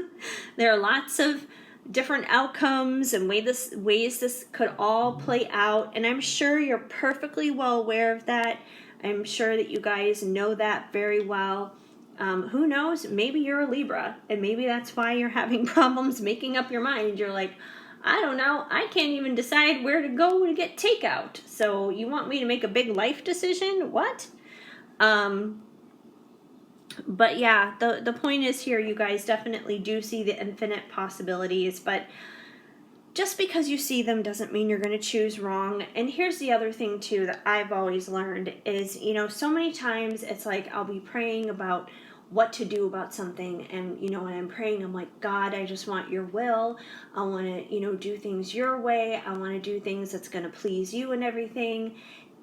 There are lots of different outcomes and ways this could all play out. And I'm sure you're perfectly well aware of that. I'm sure that you guys know that very well. Who knows? Maybe you're a Libra, and maybe that's why you're having problems making up your mind. You're like, I don't know. I can't even decide where to go to get takeout. So you want me to make a big life decision? What? But yeah, the point is here, you guys definitely do see the infinite possibilities, but just because you see them doesn't mean you're going to choose wrong. And here's the other thing too that I've always learned is, so many times it's like I'll be praying about what to do about something, and when I'm praying, I'm like, God, I just want your will. I want to do things your way. I want to do things that's going to please you and everything.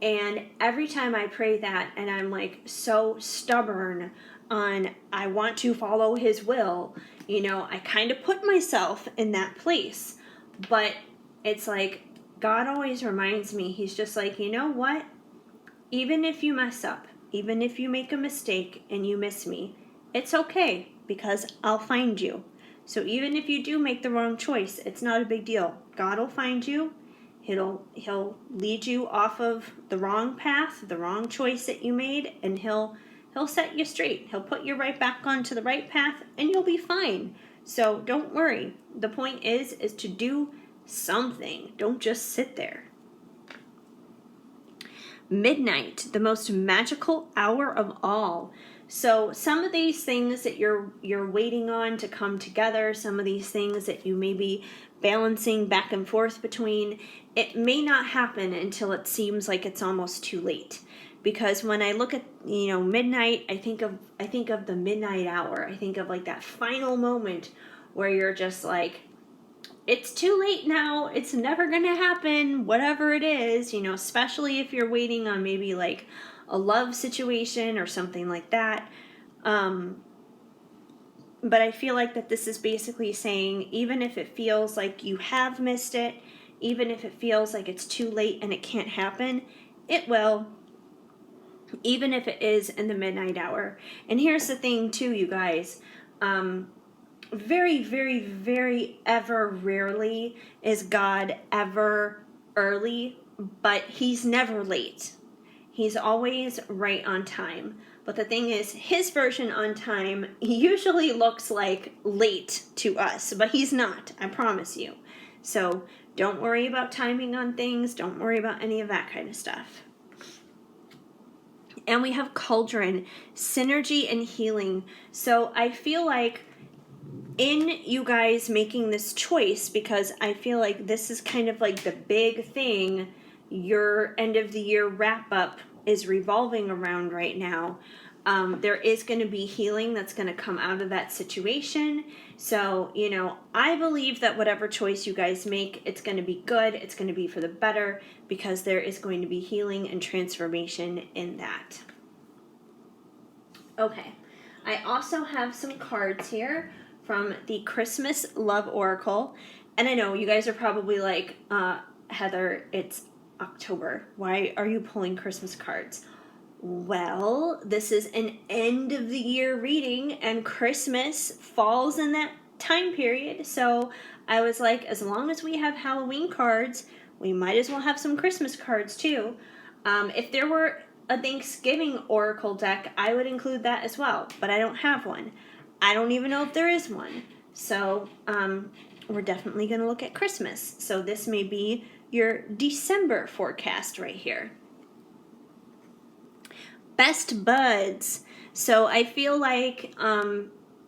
And every time I pray that, and I'm like so stubborn on I want to follow his will, I kind of put myself in that place. But it's like God always reminds me, he's just like, you know what? Even if you mess up, even if you make a mistake and you miss me, it's okay, because I'll find you. So even if you do make the wrong choice, it's not a big deal. God will find you. He'll lead you off of the wrong path, the wrong choice that you made, and he'll set you straight. He'll put you right back onto the right path, and you'll be fine. So don't worry. The point is to do something. Don't just sit there. Midnight, the most magical hour of all. So some of these things that you're waiting on to come together, some of these things that you may be balancing back and forth between, it may not happen until it seems like it's almost too late. Because when I look at midnight, I think of the midnight hour. I think of like that final moment where you're just like, it's too late now, it's never gonna happen, whatever it is, especially if you're waiting on maybe like a love situation or something like that. But I feel like that this is basically saying, even if it feels like you have missed it, even if it feels like it's too late and it can't happen, it will, even if it is in the midnight hour. And here's the thing too, you guys, very, very, very ever rarely is God ever early, but he's never late. He's always right on time. But the thing is, his version on time usually looks like late to us, but he's not, I promise you. So don't worry about timing on things. Don't worry about any of that kind of stuff. And we have Cauldron, synergy and healing. So I feel like in you guys making this choice, because I feel like this is kind of like the big thing your end of the year wrap up is revolving around right now. There is going to be healing that's going to come out of that situation. So, I believe that whatever choice you guys make, it's going to be good. It's going to be for the better, because there is going to be healing and transformation in that. Okay. I also have some cards here from the Christmas Love Oracle. And I know you guys are probably like, Heather, it's October. Why are you pulling Christmas cards? Well, this is an end of the year reading, and Christmas falls in that time period. So I was like, as long as we have Halloween cards, we might as well have some Christmas cards too. If there were a Thanksgiving Oracle deck, I would include that as well, but I don't have one. I don't even know if there is one. So we're definitely going to look at Christmas. So this may be your December forecast right here. Best buds. So I feel like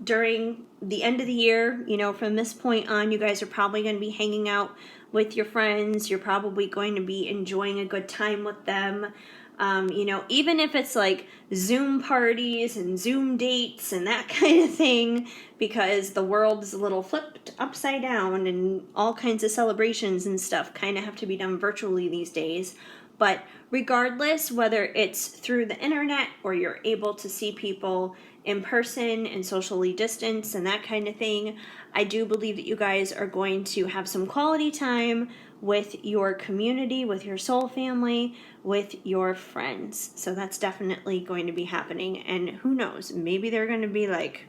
during the end of the year, from this point on, you guys are probably going to be hanging out with your friends. You're probably going to be enjoying a good time with them. Even if it's like Zoom parties and Zoom dates and that kind of thing, because the world is a little flipped upside down and all kinds of celebrations and stuff kind of have to be done virtually these days. But regardless, whether it's through the internet or you're able to see people in person and socially distance and that kind of thing, I do believe that you guys are going to have some quality time with your community, with your soul family, with your friends. So that's definitely going to be happening. And who knows, maybe they're going to be like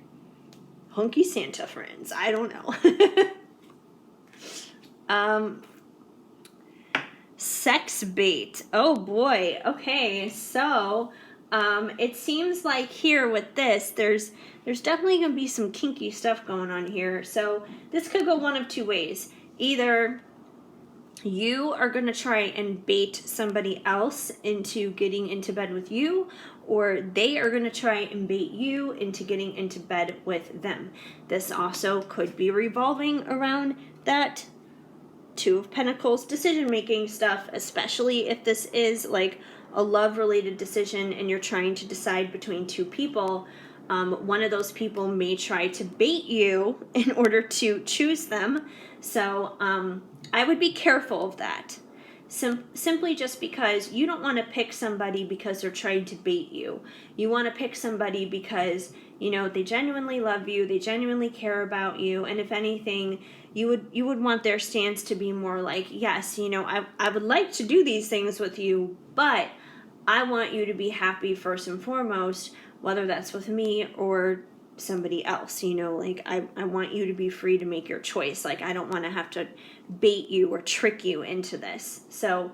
hunky Santa friends. I don't know. Sex bait. Oh boy. Okay, so it seems like here with this, there's definitely going to be some kinky stuff going on here. So this could go one of two ways. Either you are going to try and bait somebody else into getting into bed with you, or they are going to try and bait you into getting into bed with them. This also could be revolving around that Two of Pentacles decision-making stuff, especially if this is like a love-related decision and you're trying to decide between two people. One of those people may try to bait you in order to choose them. So I would be careful of that. Simply just because you don't want to pick somebody because they're trying to bait you. You want to pick somebody because, they genuinely love you, they genuinely care about you, and if anything, you would want their stance to be more like, yes, I would like to do these things with you, but I want you to be happy first and foremost, whether that's with me or somebody else. I want you to be free to make your choice. Like, I don't want to have to bait you or trick you into this. So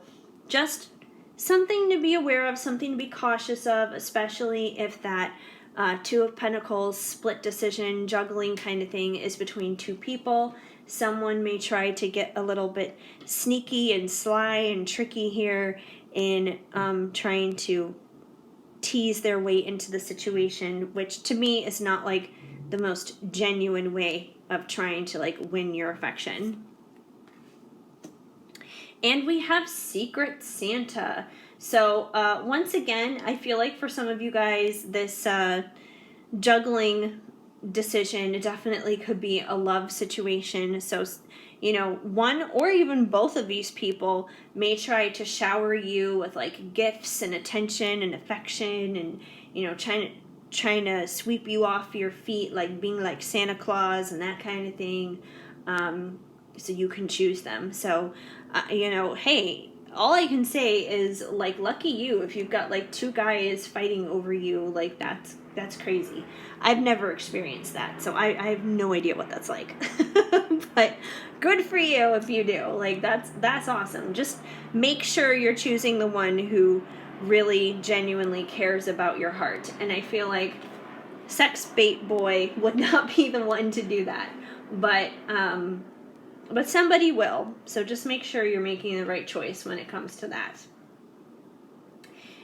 just something to be aware of, something to be cautious of, especially if that Two of Pentacles split decision juggling kind of thing is between two people. Someone may try to get a little bit sneaky and sly and tricky here in trying to tease their way into the situation, which to me is not like the most genuine way of trying to like win your affection. And we have Secret Santa. So once again, I feel like for some of you guys, this juggling decision definitely could be a love situation. So, one or even both of these people may try to shower you with like gifts and attention and affection and, trying to sweep you off your feet, like being like Santa Claus and that kind of thing. So you can choose them. So, hey, all I can say is like, lucky you if you've got like two guys fighting over you. Like that's crazy. I've never experienced that, so I have no idea what that's like. But good for you if you do. Like that's awesome. Just make sure you're choosing the one who really genuinely cares about your heart. And I feel like Sex Bait Boy would not be the one to do that. But somebody will. So just make sure you're making the right choice when it comes to that.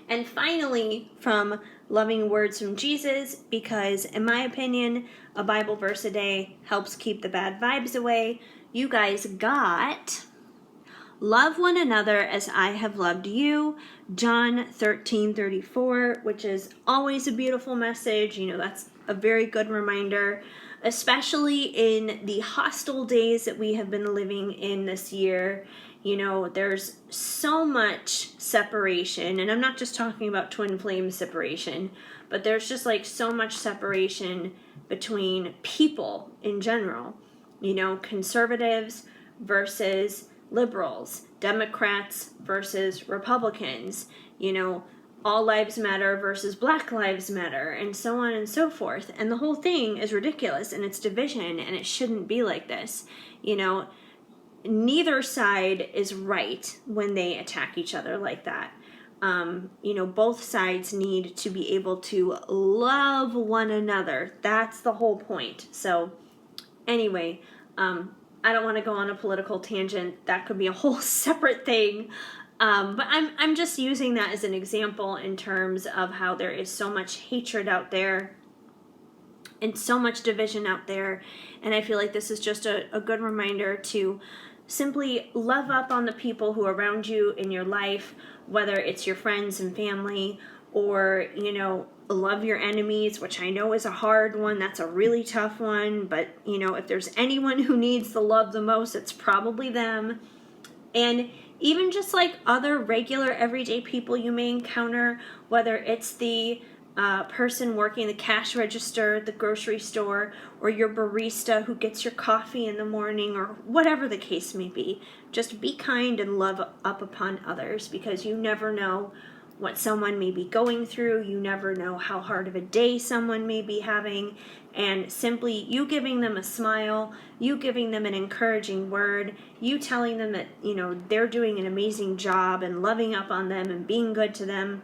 And finally, from Loving Words from Jesus, because in my opinion, a Bible verse a day helps keep the bad vibes away, you guys got love one another as I have loved you, John 13:34, which is always a beautiful message. That's a very good reminder, especially in the hostile days that we have been living in this year. There's so much separation, and I'm not just talking about twin flame separation, but there's just like so much separation between people in general. Conservatives versus liberals, Democrats versus Republicans, all lives matter versus Black Lives Matter, and so on and so forth. And the whole thing is ridiculous, and it's division, and it shouldn't be like this. You know, neither side is right when they attack each other like that. You know, both sides need to be able to love one another. That's the whole point. So anyway, I don't want to go on a political tangent. That could be a whole separate thing. But I'm just using that as an example in terms of how there is so much hatred out there and so much division out there. And I feel like this is just a good reminder to simply love up on the people who are around you in your life, whether it's your friends and family, or, you know, love your enemies, which I know is a hard one. That's a really tough one. But, you know, if there's anyone who needs the love the most, it's probably them. And even just like other regular everyday people you may encounter, whether it's the person working the cash register at the grocery store, or your barista who gets your coffee in the morning, or whatever the case may be. Just be kind and love up upon others, because you never know what someone may be going through. You never know how hard of a day someone may be having, and simply you giving them a smile, you giving them an encouraging word, you telling them that, you know, they're doing an amazing job, and loving up on them and being good to them,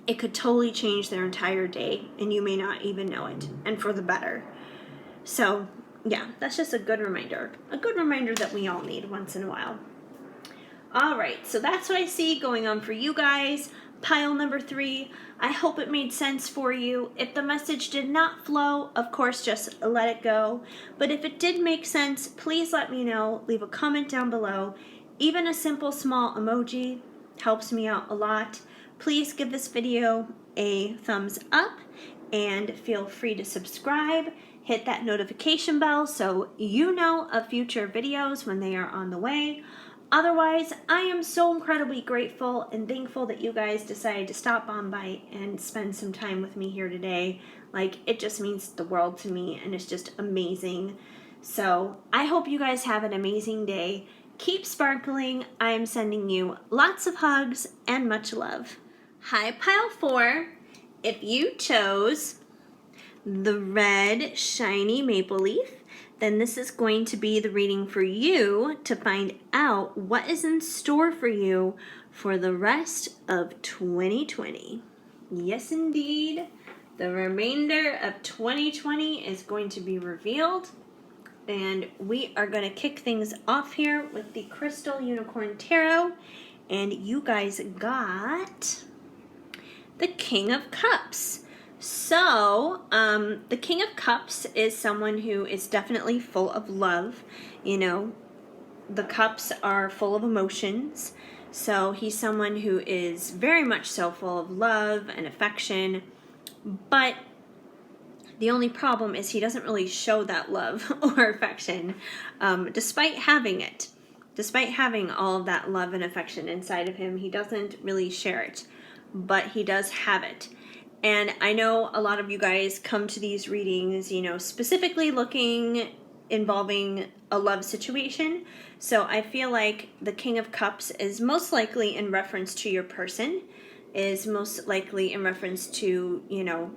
it could totally change their entire day, and you may not even know it, and for the better. So yeah, that's just a good reminder that we all need once in a while. All right, so that's what I see going on for you guys. Pile number 3, I hope it made sense for you. If the message did not flow, of course, just let it go. But if it did make sense, please let me know. Leave a comment down below. Even a simple small emoji helps me out a lot. Please give this video a thumbs up, and feel free to subscribe. Hit that notification bell so you know of future videos when they are on the way. Otherwise, I am so incredibly grateful and thankful that you guys decided to stop on by and spend some time with me here today. Like, it just means the world to me, and it's just amazing. So I hope you guys have an amazing day. Keep sparkling. I am sending you lots of hugs and much love. Hi, Pile 4. If you chose the red shiny maple leaf, then this is going to be the reading for you to find out what is in store for you for the rest of 2020. Yes, indeed. The remainder of 2020 is going to be revealed. And we are going to kick things off here with the Crystal Unicorn Tarot. And you guys got the King of Cups. So, the King of Cups is someone who is definitely full of love. You know, the cups are full of emotions. So he's someone who is very much so full of love and affection. But the only problem is he doesn't really show that love or affection, despite having it. Despite having all of that love and affection inside of him, he doesn't really share it. But he does have it. And I know a lot of you guys come to these readings, you know, specifically involving a love situation. So I feel like the King of Cups is most likely in reference to your person, is most likely in reference to, you know,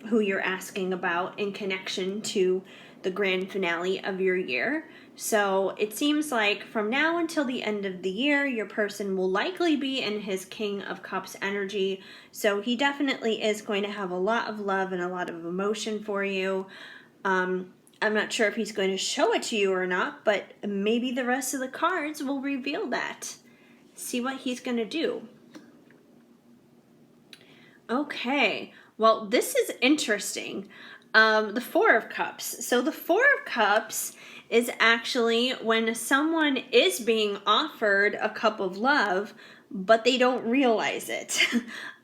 who you're asking about in connection to the grand finale of your year. So it seems like from now until the end of the year, your person will likely be in his King of Cups energy. So he definitely is going to have a lot of love and a lot of emotion for you. I'm not sure if he's going to show it to you or not, but maybe the rest of the cards will reveal that. See what he's going to do. Okay, well, this is interesting. The Four of Cups. So the Four of Cups is actually when someone is being offered a cup of love, but they don't realize it.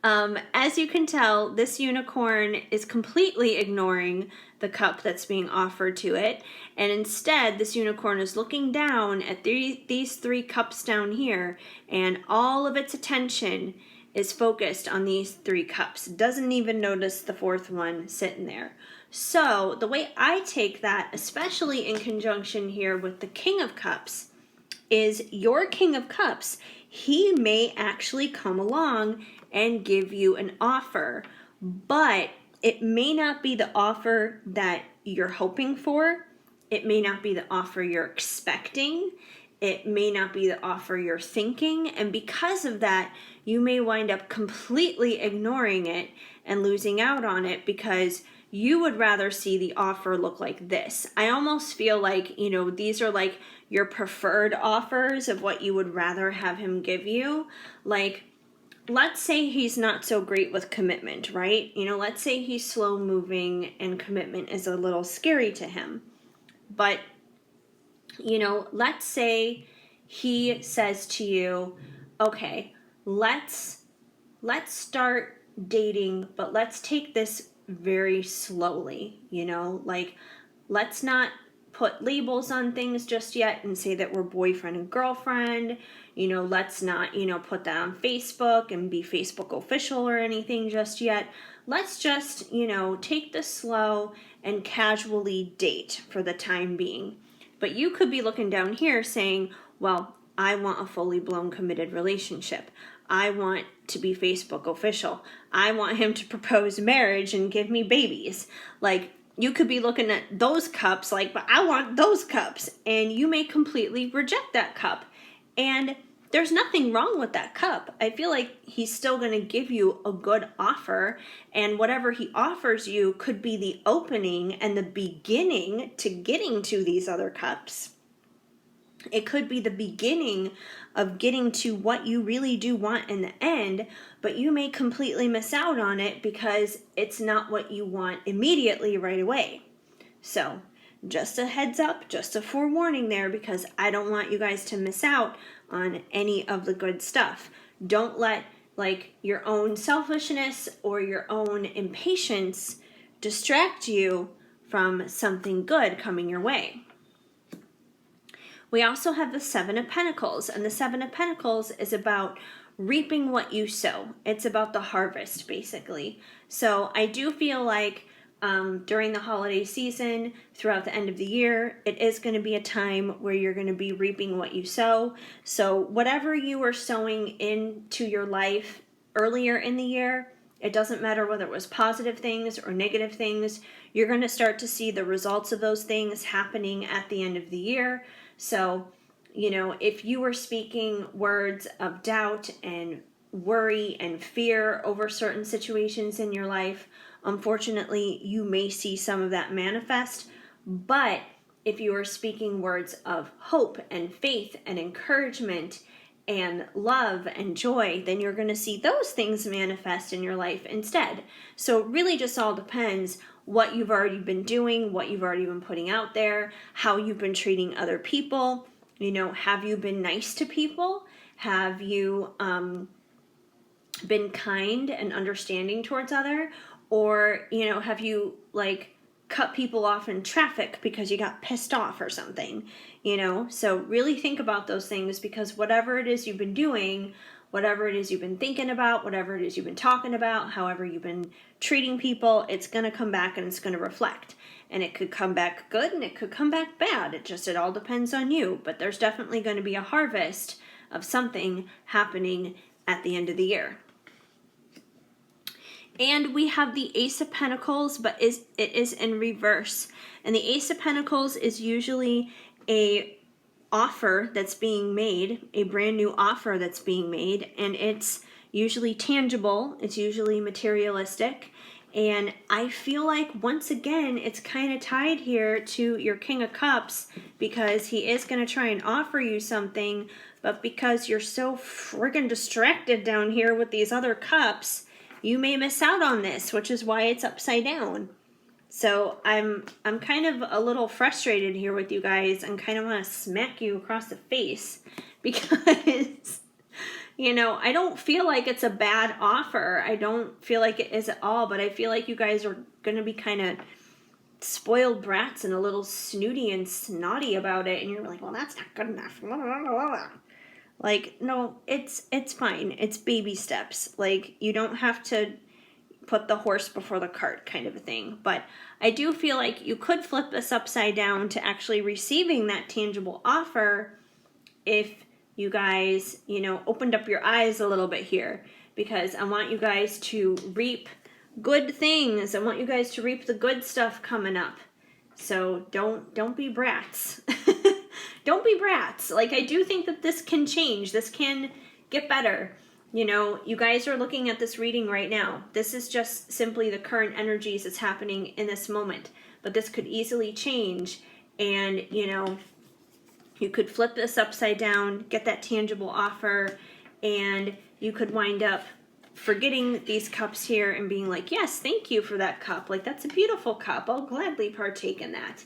As you can tell, this unicorn is completely ignoring the cup that's being offered to it, and instead this unicorn is looking down at these 3 cups down here, and all of its attention is focused on these 3 cups. Doesn't even notice the 4th one sitting there. So the way I take that, especially in conjunction here with the King of Cups, is your King of Cups, he may actually come along and give you an offer, but it may not be the offer that you're hoping for. It may not be the offer you're expecting. It may not be the offer you're thinking. And because of that, you may wind up completely ignoring it and losing out on it because you would rather see the offer look like this. I almost feel like, these are like your preferred offers of what you would rather have him give you. Like, let's say he's not so great with commitment, right? Let's say he's slow moving and commitment is a little scary to him. But, let's say he says to you, okay, let's start dating, but let's take this very slowly, like, let's not put labels on things just yet and say that we're boyfriend and girlfriend. Let's not, put that on Facebook and be Facebook official or anything just yet. Let's just, take this slow and casually date for the time being. But you could be looking down here saying, well, I want a fully blown committed relationship. I want to be Facebook official. I want him to propose marriage and give me babies. Like, you could be looking at those cups like, but I want those cups. And you may completely reject that cup. And there's nothing wrong with that cup. I feel like he's still going to give you a good offer. And whatever he offers you could be the opening and the beginning to getting to these other cups. It could be the beginning of getting to what you really do want in the end, but you may completely miss out on it because it's not what you want immediately right away. So, just a heads up, just a forewarning there, because I don't want you guys to miss out on any of the good stuff. Don't let your own selfishness or your own impatience distract you from something good coming your way. We also have the Seven of Pentacles, and the Seven of Pentacles is about reaping what you sow. It's about the harvest, basically. So I do feel like during the holiday season, throughout the end of the year, it is going to be a time where you're going to be reaping what you sow. So whatever you were sowing into your life earlier in the year, it doesn't matter whether it was positive things or negative things, you're going to start to see the results of those things happening at the end of the year. So, if you were speaking words of doubt and worry and fear over certain situations in your life, unfortunately, you may see some of that manifest. But if you are speaking words of hope and faith and encouragement and love and joy, then you're going to see those things manifest in your life instead. So it really just all depends what you've already been doing, what you've already been putting out there, how you've been treating other people. Have you been nice to people? Have you been kind and understanding towards other? Or, have you cut people off in traffic because you got pissed off or something? So really think about those things, because whatever it is you've been doing, whatever it is you've been thinking about, whatever it is you've been talking about, however you've been treating people, it's going to come back and it's going to reflect. And it could come back good and it could come back bad. It all depends on you. But there's definitely going to be a harvest of something happening at the end of the year. And we have the Ace of Pentacles, but it is in reverse. And the Ace of Pentacles is usually a offer that's being made, a brand new offer that's being made, and it's usually tangible, it's usually materialistic. And I feel like, once again, it's kind of tied here to your King of Cups, because he is going to try and offer you something, but because you're so friggin' distracted down here with these other cups, you may miss out on this, which is why it's upside down. So I'm kind of a little frustrated here with you guys and kind of want to smack you across the face, because I don't feel like it's a bad offer. I don't feel like it is at all, but I feel like you guys are going to be kind of spoiled brats and a little snooty and snotty about it, and you're like, well, that's not good enough. Like, no, it's fine. It's baby steps. Like, you don't have to put the horse before the cart kind of a thing. But I do feel like you could flip this upside down to actually receiving that tangible offer if you guys, opened up your eyes a little bit here. because I want you guys to reap good things. I want you guys to reap the good stuff coming up. So don't be brats. Don't be brats. Like, I do think that this can change. This can get better. You know, you guys are looking at this reading right now. This is just simply the current energies that's happening in this moment. But this could easily change. And, you know, you could flip this upside down, get that tangible offer, and you could wind up forgetting these cups here and being like, yes, thank you for that cup. Like, that's a beautiful cup. I'll gladly partake in that.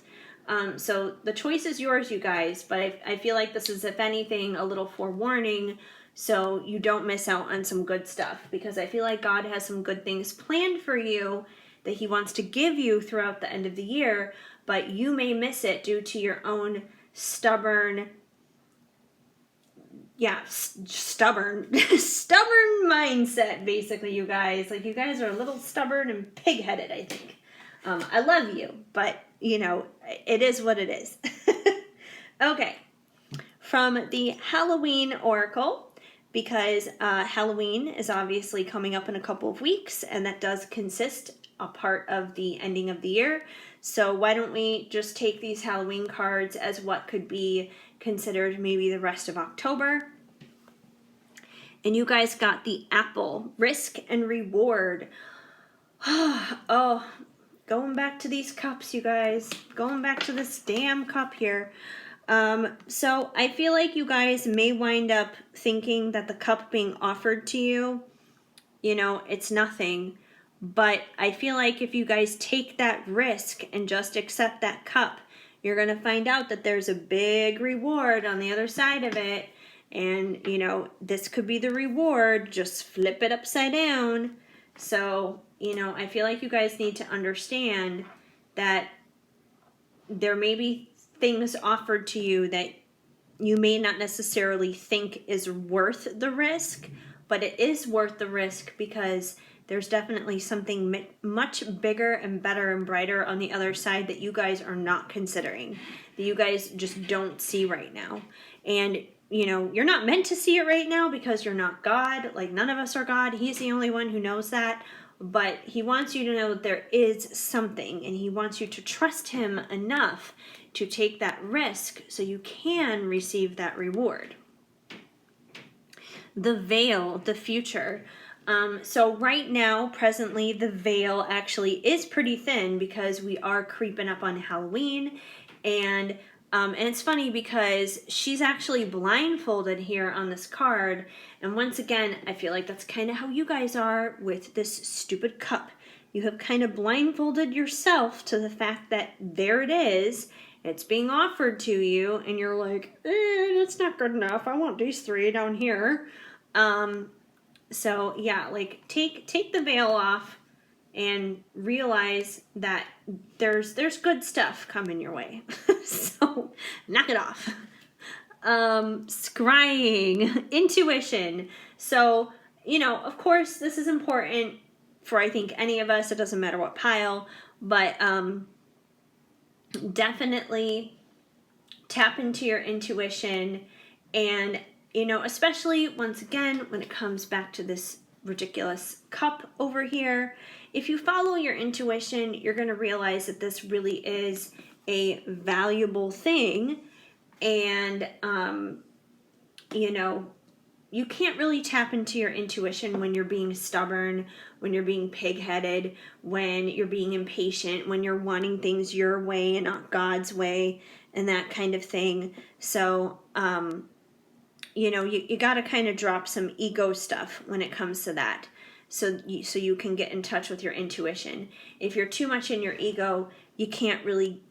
So the choice is yours, you guys. But I feel like this is, if anything, a little forewarning so you don't miss out on some good stuff. Because I feel like God has some good things planned for you that he wants to give you throughout the end of the year. But you may miss it due to your own stubborn mindset, basically, you guys. Like, you guys are a little stubborn and pig-headed, I think. I love you, but, you know, it is what it is. Okay. From the Halloween Oracle, because Halloween is obviously coming up in a couple of weeks, and that does consist a part of the ending of the year. So why don't we just take these Halloween cards as what could be considered maybe the rest of October. And you guys got the apple, risk and reward. Oh, going back to these cups, you guys. Going back to this damn cup here. So I feel like you guys may wind up thinking that the cup being offered to you, you know, it's nothing. But I feel like if you guys take that risk and just accept that cup, you're going to find out that there's a big reward on the other side of it. And, you know, this could be the reward. Just flip it upside down. So, you know, I feel like you guys need to understand that there may be things offered to you that you may not necessarily think is worth the risk, but it is worth the risk because there's definitely something much bigger and better and brighter on the other side that you guys are not considering, that you guys just don't see right now. And, you know, you're not meant to see it right now because you're not God. Like, none of us are God. He's the only one who knows that. But he wants you to know that there is something, and he wants you to trust him enough to take that risk so you can receive that reward. The veil, the future. So right now, presently, the veil actually is pretty thin because we are creeping up on Halloween. And it's funny because she's actually blindfolded here on this card. And once again, I feel like that's kind of how you guys are with this stupid cup. You have kind of blindfolded yourself to the fact that there it is. It's being offered to you. And you're like, that's not good enough. I want these three down here. So yeah, like take the veil off and realize that there's good stuff coming your way. So knock it off. Scrying, intuition. So, you know, of course this is important for, I think, any of us. It doesn't matter what pile, but definitely tap into your intuition. And, you know, especially once again, when it comes back to this ridiculous cup over here, if you follow your intuition, you're going to realize that this really is a valuable thing. And, you know, you can't really tap into your intuition when you're being stubborn, when you're being pig-headed, when you're being impatient, when you're wanting things your way and not God's way, and that kind of thing. So, you know, you got to kind of drop some ego stuff when it comes to that, so you can get in touch with your intuition. If you're too much in your ego, you can't really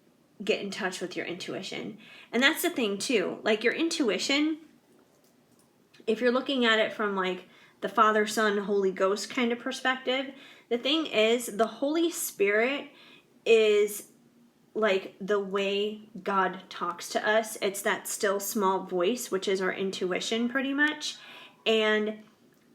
get in touch with your intuition. And that's the thing too, like your intuition, if you're looking at it from like the Father, Son, Holy Ghost kind of perspective, the thing is the Holy Spirit is like the way God talks to us. It's that still small voice, which is our intuition pretty much. And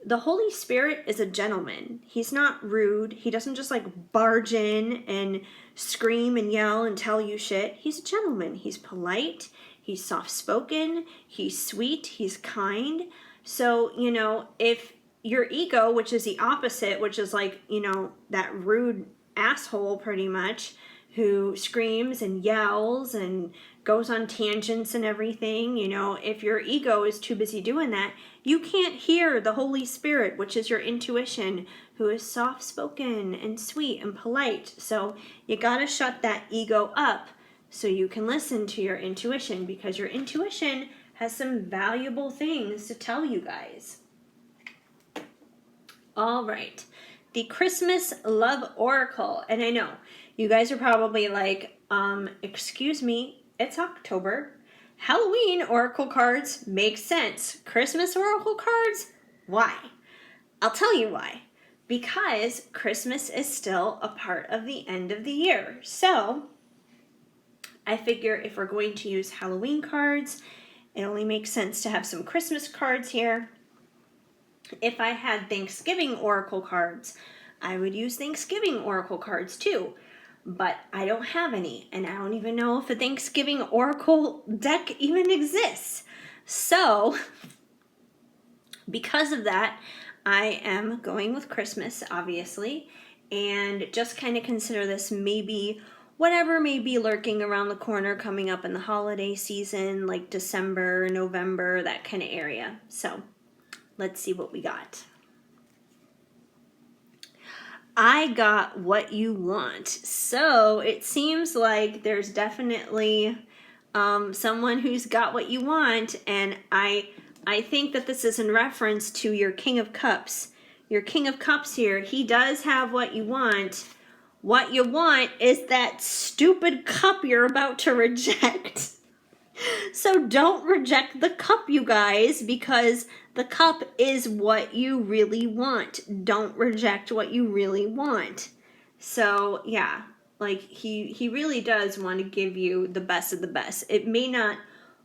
the Holy Spirit is a gentleman. He's not rude. He doesn't just like barge in and scream and yell and tell you shit. He's a gentleman. He's polite. He's soft-spoken. He's sweet. He's kind. So, you know, if your ego, which is the opposite, which is like, that rude asshole pretty much, who screams and yells and goes on tangents and everything, if your ego is too busy doing that, you can't hear the Holy Spirit, which is your intuition, who is soft-spoken and sweet and polite. So you gotta shut that ego up so you can listen to your intuition, because your intuition has some valuable things to tell you guys. All right, the Christmas Love Oracle. And I know you guys are probably like, excuse me, it's October. Halloween Oracle cards make sense. Christmas Oracle cards? Why? I'll tell you why. Because Christmas is still a part of the end of the year. So I figure if we're going to use Halloween cards, it only makes sense to have some Christmas cards here. If I had Thanksgiving Oracle cards, I would use Thanksgiving Oracle cards too. But I don't have any, and I don't even know if a Thanksgiving Oracle deck even exists. So, because of that, I am going with Christmas, obviously, and just kind of consider this maybe whatever may be lurking around the corner coming up in the holiday season, like December, November, that kind of area. So, let's see what we got. I got what you want. So it seems like there's definitely someone who's got what you want, and I think that this is in reference to your King of Cups. Your King of Cups here, he does have what you want. What you want is that stupid cup you're about to reject. So don't reject the cup, you guys, because the cup is what you really want. Don't reject what you really want. So, yeah, like he really does want to give you the best of the best. It may not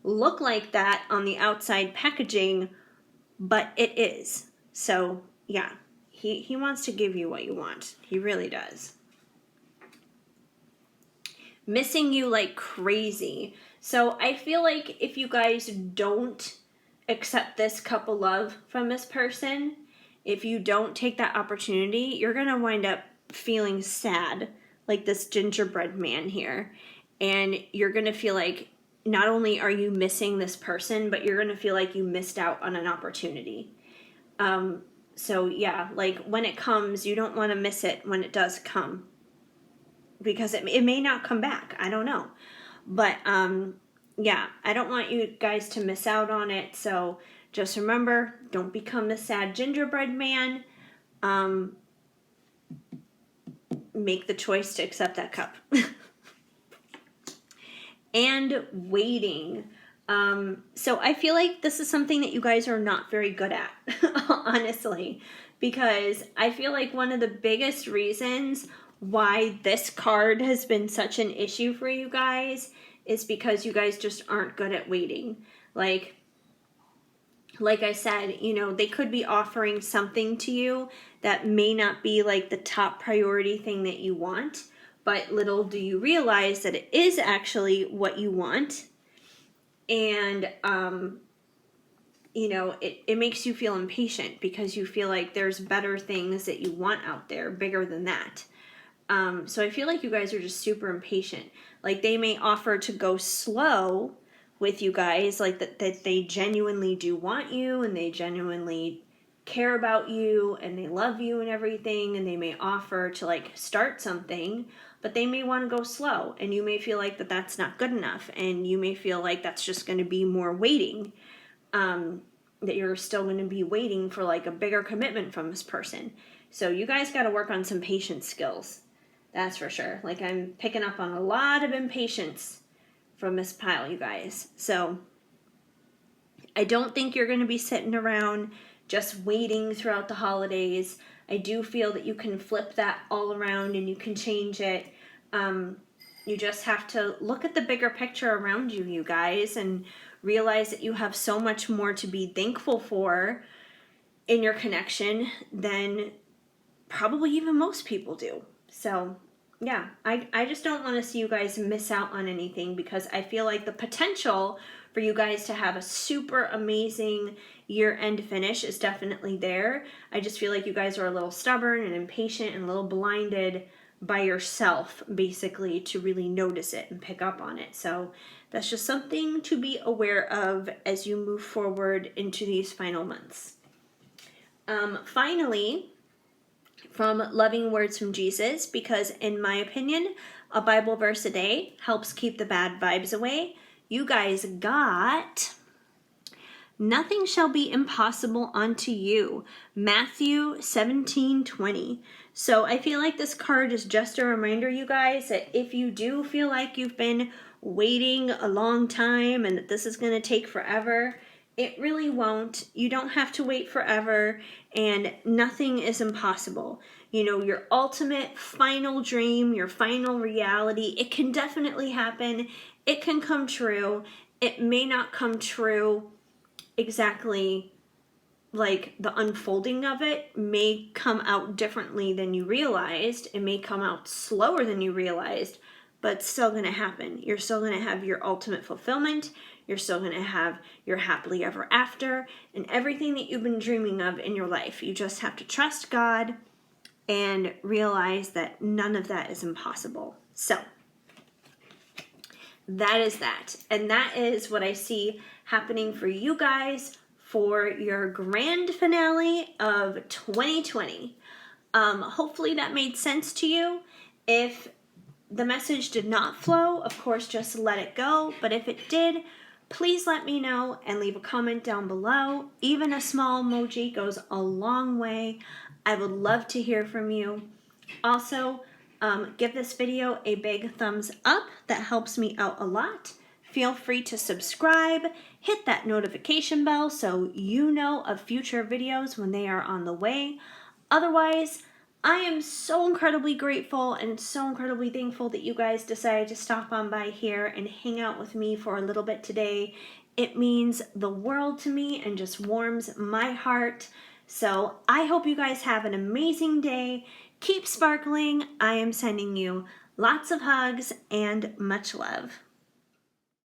look like that on the outside packaging, but it is. So, yeah, he wants to give you what you want. He really does. Missing you like crazy. So I feel like if you guys don't accept this cup of love from this person, if you don't take that opportunity, you're going to wind up feeling sad, like this gingerbread man here. And you're going to feel like not only are you missing this person, but you're going to feel like you missed out on an opportunity. So yeah, like when it comes, you don't want to miss it when it does come, because it may not come back. I don't know. But yeah, I don't want you guys to miss out on it. So just remember, don't become the sad gingerbread man. Make the choice to accept that cup. And waiting. So I feel like this is something that you guys are not very good at, honestly, because I feel like one of the biggest reasons why this card has been such an issue for you guys is because you guys just aren't good at waiting. Like I said, they could be offering something to you that may not be like the top priority thing that you want, but little do you realize that it is actually what you want. And, it makes you feel impatient because you feel like there's better things that you want out there, bigger than that. So I feel like you guys are just super impatient. Like they may offer to go slow with you guys, like that they genuinely do want you and they genuinely care about you and they love you and everything, and they may offer to like start something, but they may want to go slow, and you may feel like that's not good enough, and you may feel like that's just going to be more waiting, that you're still going to be waiting for like a bigger commitment from this person. So you guys got to work on some patience skills. That's for sure. Like I'm picking up on a lot of impatience from this pile, you guys. So I don't think you're going to be sitting around just waiting throughout the holidays. I do feel that you can flip that all around and you can change it. You just have to look at the bigger picture around you, you guys, and realize that you have so much more to be thankful for in your connection than probably even most people do. So yeah, I just don't want to see you guys miss out on anything, because I feel like the potential for you guys to have a super amazing year-end finish is definitely there. I just feel like you guys are a little stubborn and impatient and a little blinded by yourself, basically, to really notice it and pick up on it. So that's just something to be aware of as you move forward into these final months. Finally, from Loving Words from Jesus, because in my opinion, a Bible verse a day helps keep the bad vibes away. You guys got nothing shall be impossible unto you. Matthew 17:20. So I feel like this card is just a reminder, you guys, that if you do feel like you've been waiting a long time and that this is going to take forever, it really won't. You don't have to wait forever, and nothing is impossible. You know, your ultimate final dream, your final reality, it can definitely happen. It can come true. It may not come true exactly like the unfolding of it may come out differently than you realized. It may come out slower than you realized, but it's still going to happen. You're still going to have your ultimate fulfillment. You're still going to have your happily ever after and everything that you've been dreaming of in your life. You just have to trust God and realize that none of that is impossible. So that is that. And that is what I see happening for you guys for your grand finale of 2020. Hopefully that made sense to you. If the message did not flow, of course, just let it go. But if it did, please let me know and leave a comment down below. Even a small emoji goes a long way. I would love to hear from you. Also, give this video a big thumbs up. That helps me out a lot. Feel free to subscribe, hit that notification bell so you know of future videos when they are on the way. Otherwise, I am so incredibly grateful and so incredibly thankful that you guys decided to stop on by here and hang out with me for a little bit today. It means the world to me and just warms my heart. So I hope you guys have an amazing day. Keep sparkling. I am sending you lots of hugs and much love.